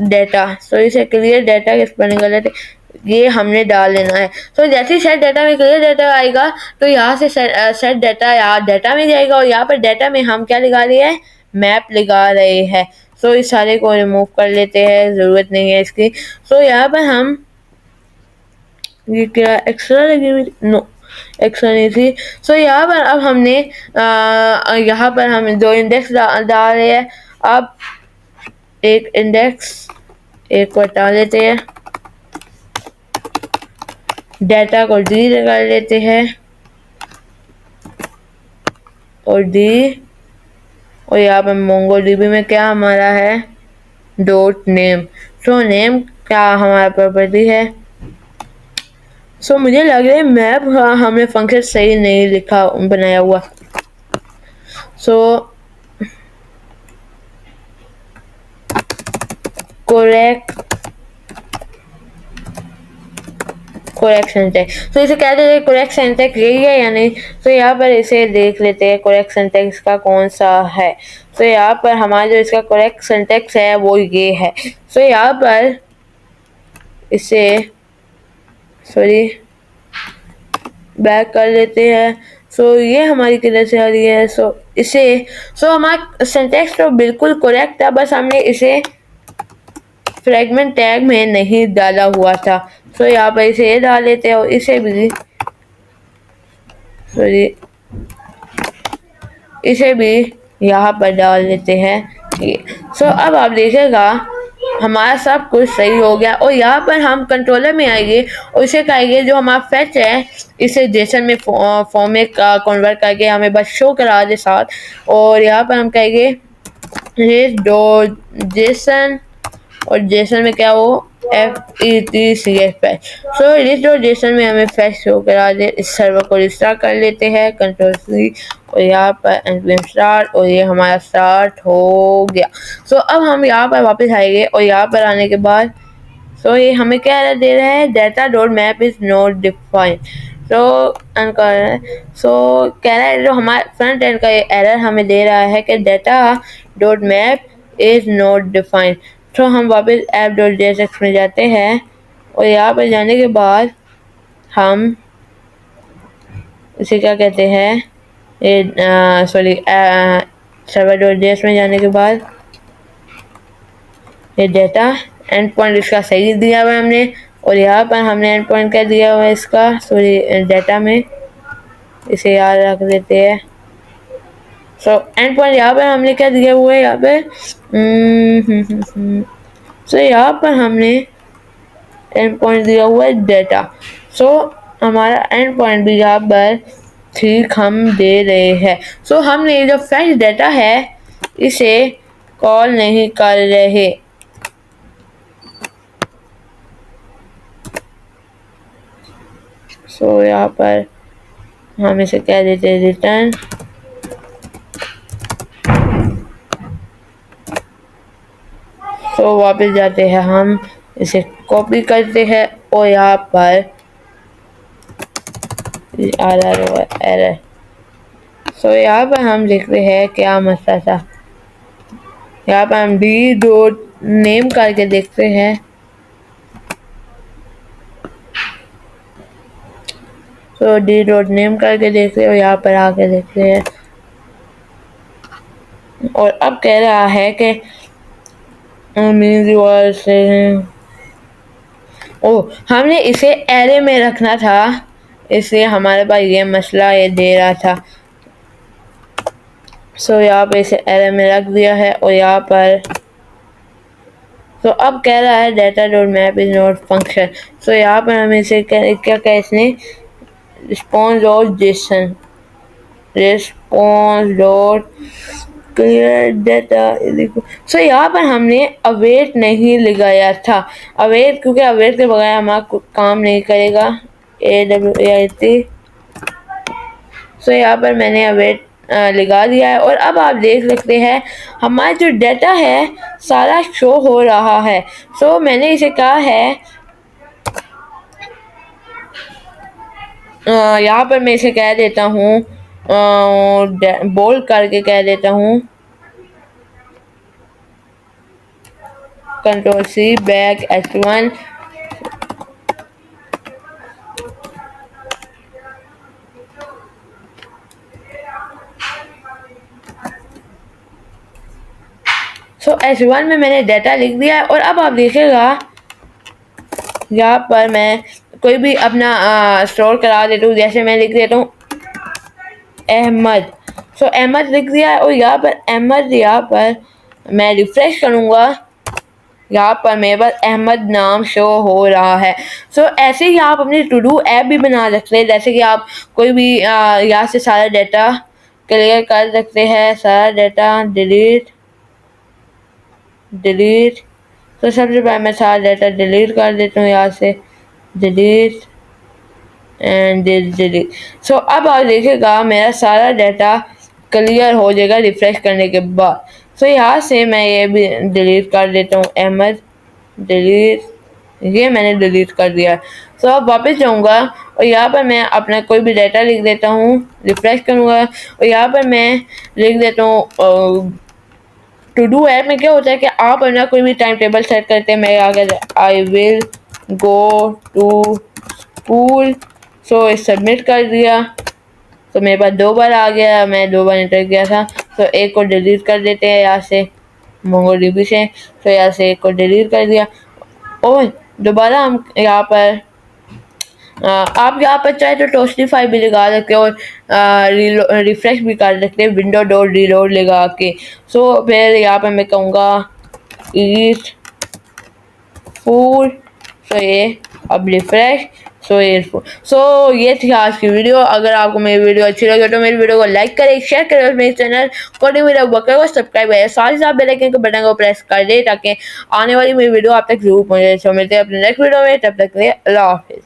डाटा सॉरी से क्लियर डाटा के स्पेलिंग गलत है ये हमने डाल लेना है। तो जैसे ही सेट डाटा में क्लियर डाटा आएगा तो यहाँ से सेट डाटा यहाँ डाटा में जाएगा और यहाँ पर डाटा में हम क्या लगा रहे हैं मैप लगा रहे हैं। सो इस सारे को रिमूव कर लेते हैं, ज़रूरत नहीं है इसकी। सो यहाँ पर हम ये क्या एक्स्ट्रा लगी हुई नो एक्स्ट्रा नहीं थी। सो यहाँ पर अब हमने यहाँ पर हम दो इंडेक्स डाल रहे हैं। अब एक इंडेक्स एक को हटा लेते हैं, डाटा को डी कर लेते हैं और डी और यहाँ पर मोंगोडीबी में क्या हमारा है डॉट नेम। सो नेम क्या हमारा प्रॉपर्टी है। सो मुझे लग रहा है मैप हमने फंक्शन सही नहीं लिखा बनाया हुआ। So correct syntax. तो इसे कहते हैं करेक्ट सिंटैक्स यही है या नहीं। तो यहाँ पर इसे देख लेते हैं करेक्ट सिंटैक्स का कौन सा है। तो यहाँ पर हमारा जो इसका करेक्ट सिंटैक्स है वो ये है। तो यहाँ पर इसे सॉरी बैक कर लेते हैं। सो ये हमारी किधर से आ रही है। सो हमारा सिंटैक्स तो बिल्कुल करेक्ट था, बस हमने इसे फ्रेगमेंट टैग में नहीं डाला हुआ था। सो यहाँ पर इसे ये डाल लेते हैं और इसे भी सॉरी इसे भी यहाँ पर डाल लेते हैं। सो अब आप देखिएगा हमारा सब कुछ सही हो गया। और यहाँ पर हम कंट्रोलर में आएंगे और इसे कहेंगे जो हमारा फेच है इसे जेसन में फॉर्म में कन्वर्ट करके हमें बस शो करा दे साथ। और यहाँ पर हम कहेंगे जेसन और जेसन में क्या हो FETCFS। सो रिस्टोरेशन में हमें फैच शो करा दे। इस सर्वर को रिस्टार्ट कर लेते हैं, कंट्रोल C, और यहाँ पर npm स्टार्ट, और ये हमारा स्टार्ट हो गया। सो अब हम यहाँ पर वापस आएंगे, और यहाँ पर आने के बाद सो ये हमें क्या एरर दे रहा है, data dot map is not defined. So कह रहा है जो हमारे फ्रंट एंड का ये एरर हमें दे रहा है कि data dot map is not defined. तो हम वापस ऐप डॉट JSX में जाते हैं, और यहाँ पर जाने के बाद हम इसे क्या कहते हैं, ये सॉरी सर्वर डॉट JS में जाने के बाद ये डाटा एंड पॉइंट इसका सही दिया हुआ है हमने, और यहाँ पर हमने एंड पॉइंट क्या दिया हुआ है इसका, सॉरी डाटा में, इसे याद रख देते हैं। सो एंड पॉइंट यहाँ पर हमने क्या दिया हुआ है, यहाँ पे सो यहाँ पर हमने एंड पॉइंट दिया हुआ है डाटा। सो हमारा एंड पॉइंट भी यहाँ पर ठीक हम दे रहे हैं। सो हमने जो फैच डाटा है इसे कॉल नहीं कर रहे। सो यहाँ पर हम इसे कह देते हैं रिटर्न। तो वापस जाते हैं, हम इसे कॉपी करते हैं, और यहाँ पर आ रहा है एरर। सो यहाँ पर हम लिखते हैं क्या मसला था, यहाँ पर हम डी डॉट नेम करके देखते हैं। तो डी डॉट नेम करके देखते हैं, और यहाँ पर आके देखते हैं, और अब कह रहा है कि हमने इसे एरे में रखना था, इसलिए हमारे पास ये मसला ये दे रहा था। सो यहाँ पे इसे एरे में रख दिया है, और यहाँ पर तो अब कह रहा है data dot map is not function. So यहाँ पर हमें इसे क्या कहा इसने, response dot JSON, response dot clear data. So यहाँ पर हमने अवेट नहीं लगाया था, अवेट, क्योंकि अवेट के बगैर हमारा काम नहीं करेगा AWAIT। सो यहाँ पर मैंने अवेट लगा दिया है, और अब आप देख सकते हैं हमारा जो डाटा है सारा शो हो रहा है। सो मैंने इसे कहा है, यहाँ पर मैं इसे कह देता हूँ, बोल्ड करके कह देता हूँ, कंट्रोल C बैक H1। सो H1 में मैंने डाटा लिख दिया है, और अब आप देखिएगा यहाँ पर मैं कोई भी अपना स्टोर करा देता हूँ, जैसे मैं लिख देता हूँ अहमद। सो अहमद लिख दिया है, और यहाँ पर अहमद, यहाँ पर मैं रिफ्रेश करूँगा, यहाँ पर मेरे पास अहमद नाम शो हो रहा है। सो ऐसे ही आप अपनी टू डू ऐप भी बना सकते हैं, जैसे कि आप कोई भी यहाँ से सारा डाटा क्लियर कर सकते हैं, सारा डाटा डिलीट। तो सबसे पहले मैं सारा डाटा डिलीट कर देता हूँ, यहाँ से डिलीट एंड डिलीट। सो अब आप देखिएगा मेरा सारा डाटा क्लियर हो जाएगा रिफ्रेश करने के बाद। सो यहाँ से मैं ये भी डिलीट कर देता हूँ, अहमद डिलीट, ये मैंने डिलीट कर दिया। सो अब वापस जाऊँगा, और यहाँ पर मैं अपना कोई भी डाटा लिख देता हूँ, रिफ्रेश करूँगा, और यहाँ पर मैं लिख देता हूँ टू डू ऐप में क्या होता है कि आप अपना कोई भी टाइम टेबल सेट करते हैं। मैं आगे I will go to school. So इस सबमिट कर दिया, तो मेरे पास 2 बार आ गया, मैं 2 बार एंटर किया था। तो एक को डिलीट कर देते हैं यहाँ से MongoDB से। तो यहाँ से एक को डिलीट कर दिया, और दोबारा हम यहाँ पर आप यहाँ पर चाहे तो टोस्टिफाई भी लगा सकते हो, और रिफ्रेश भी कर सकते हैं विंडो डॉट रीलोड लगा के। सो फिर यहाँ पर मैं कहूँगा ईट फूड। तो ये अब रिफ्रेश। सो ये थी आज की वीडियो। अगर आपको मेरी वीडियो अच्छी लगे तो मेरी वीडियो को लाइक करें, शेयर करें और मेरे चैनल कोडिंग विद अबू बकर को सब्सक्राइब करें। साथ ही साथ बेल आइकन के बटन को प्रेस कर दे ताकि आने वाली मेरी वीडियो आप तक जरूर पहुंचे। सो मिलते हैं अपने नेक्स्ट वीडियो में, तब तक के लिए अल्लाह हाफिज़।